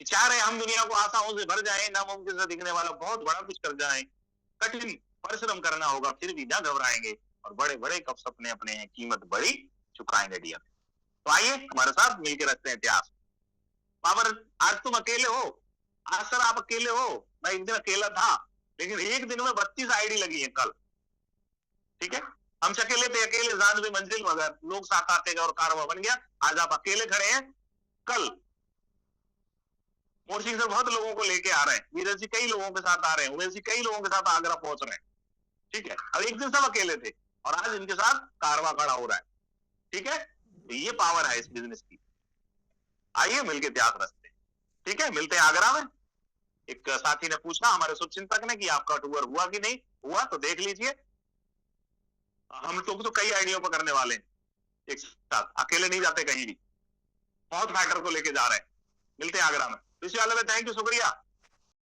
चाह रहे हम दुनिया को आशाओं से भर जाएं, नामुमकिन से दिखने वाला बहुत बड़ा कुछ कर जाएं। कठिन परिश्रम करना होगा, फिर भी ना घबराएंगे और बड़े बड़े कब सपने अपने हैं, कीमत बड़ी चुकाएंगे। डियर, तो आइए हमारे साथ मिलकर रखते हैं इतिहास। बाबर, आज तुम अकेले हो। आज सर आप अकेले हो, मैं एक दिन अकेला था, लेकिन एक दिन में 32 आईडी लगी है कल। ठीक है, हम अकेले थे, अकेले जान भी मंजिल, मगर लोग साथ आते गए और कारवा बन गया। आज आप अकेले खड़े हैं, कल मोर सिंह सर बहुत लोगों को लेके आ रहे हैं, वीरज जी कई लोगों के साथ आ रहे हैं, उमेश जी कई लोगों के साथ आगरा पहुंच रहे हैं। ठीक है, अब एक दिन सब अकेले थे और आज इनके साथ कारवा खड़ा हो रहा है। ठीक है, तो ये पावर है इस बिजनेस की। आइए मिलकर इतिहास रचते हैं। ठीक है, मिलते हैं आगरा में। एक साथी ने पूछा हमारे शुभचिंतक ने कि आपका टूर हुआ कि नहीं हुआ, तो देख लीजिए हम लोग तो कई आइडिया पर करने वाले हैं एक साथ, अकेले नहीं जाते कहीं भी, बहुत फैक्टर को लेके जा रहे हैं। मिलते हैं आगरा में। इस वाले में थैंक यू, शुक्रिया।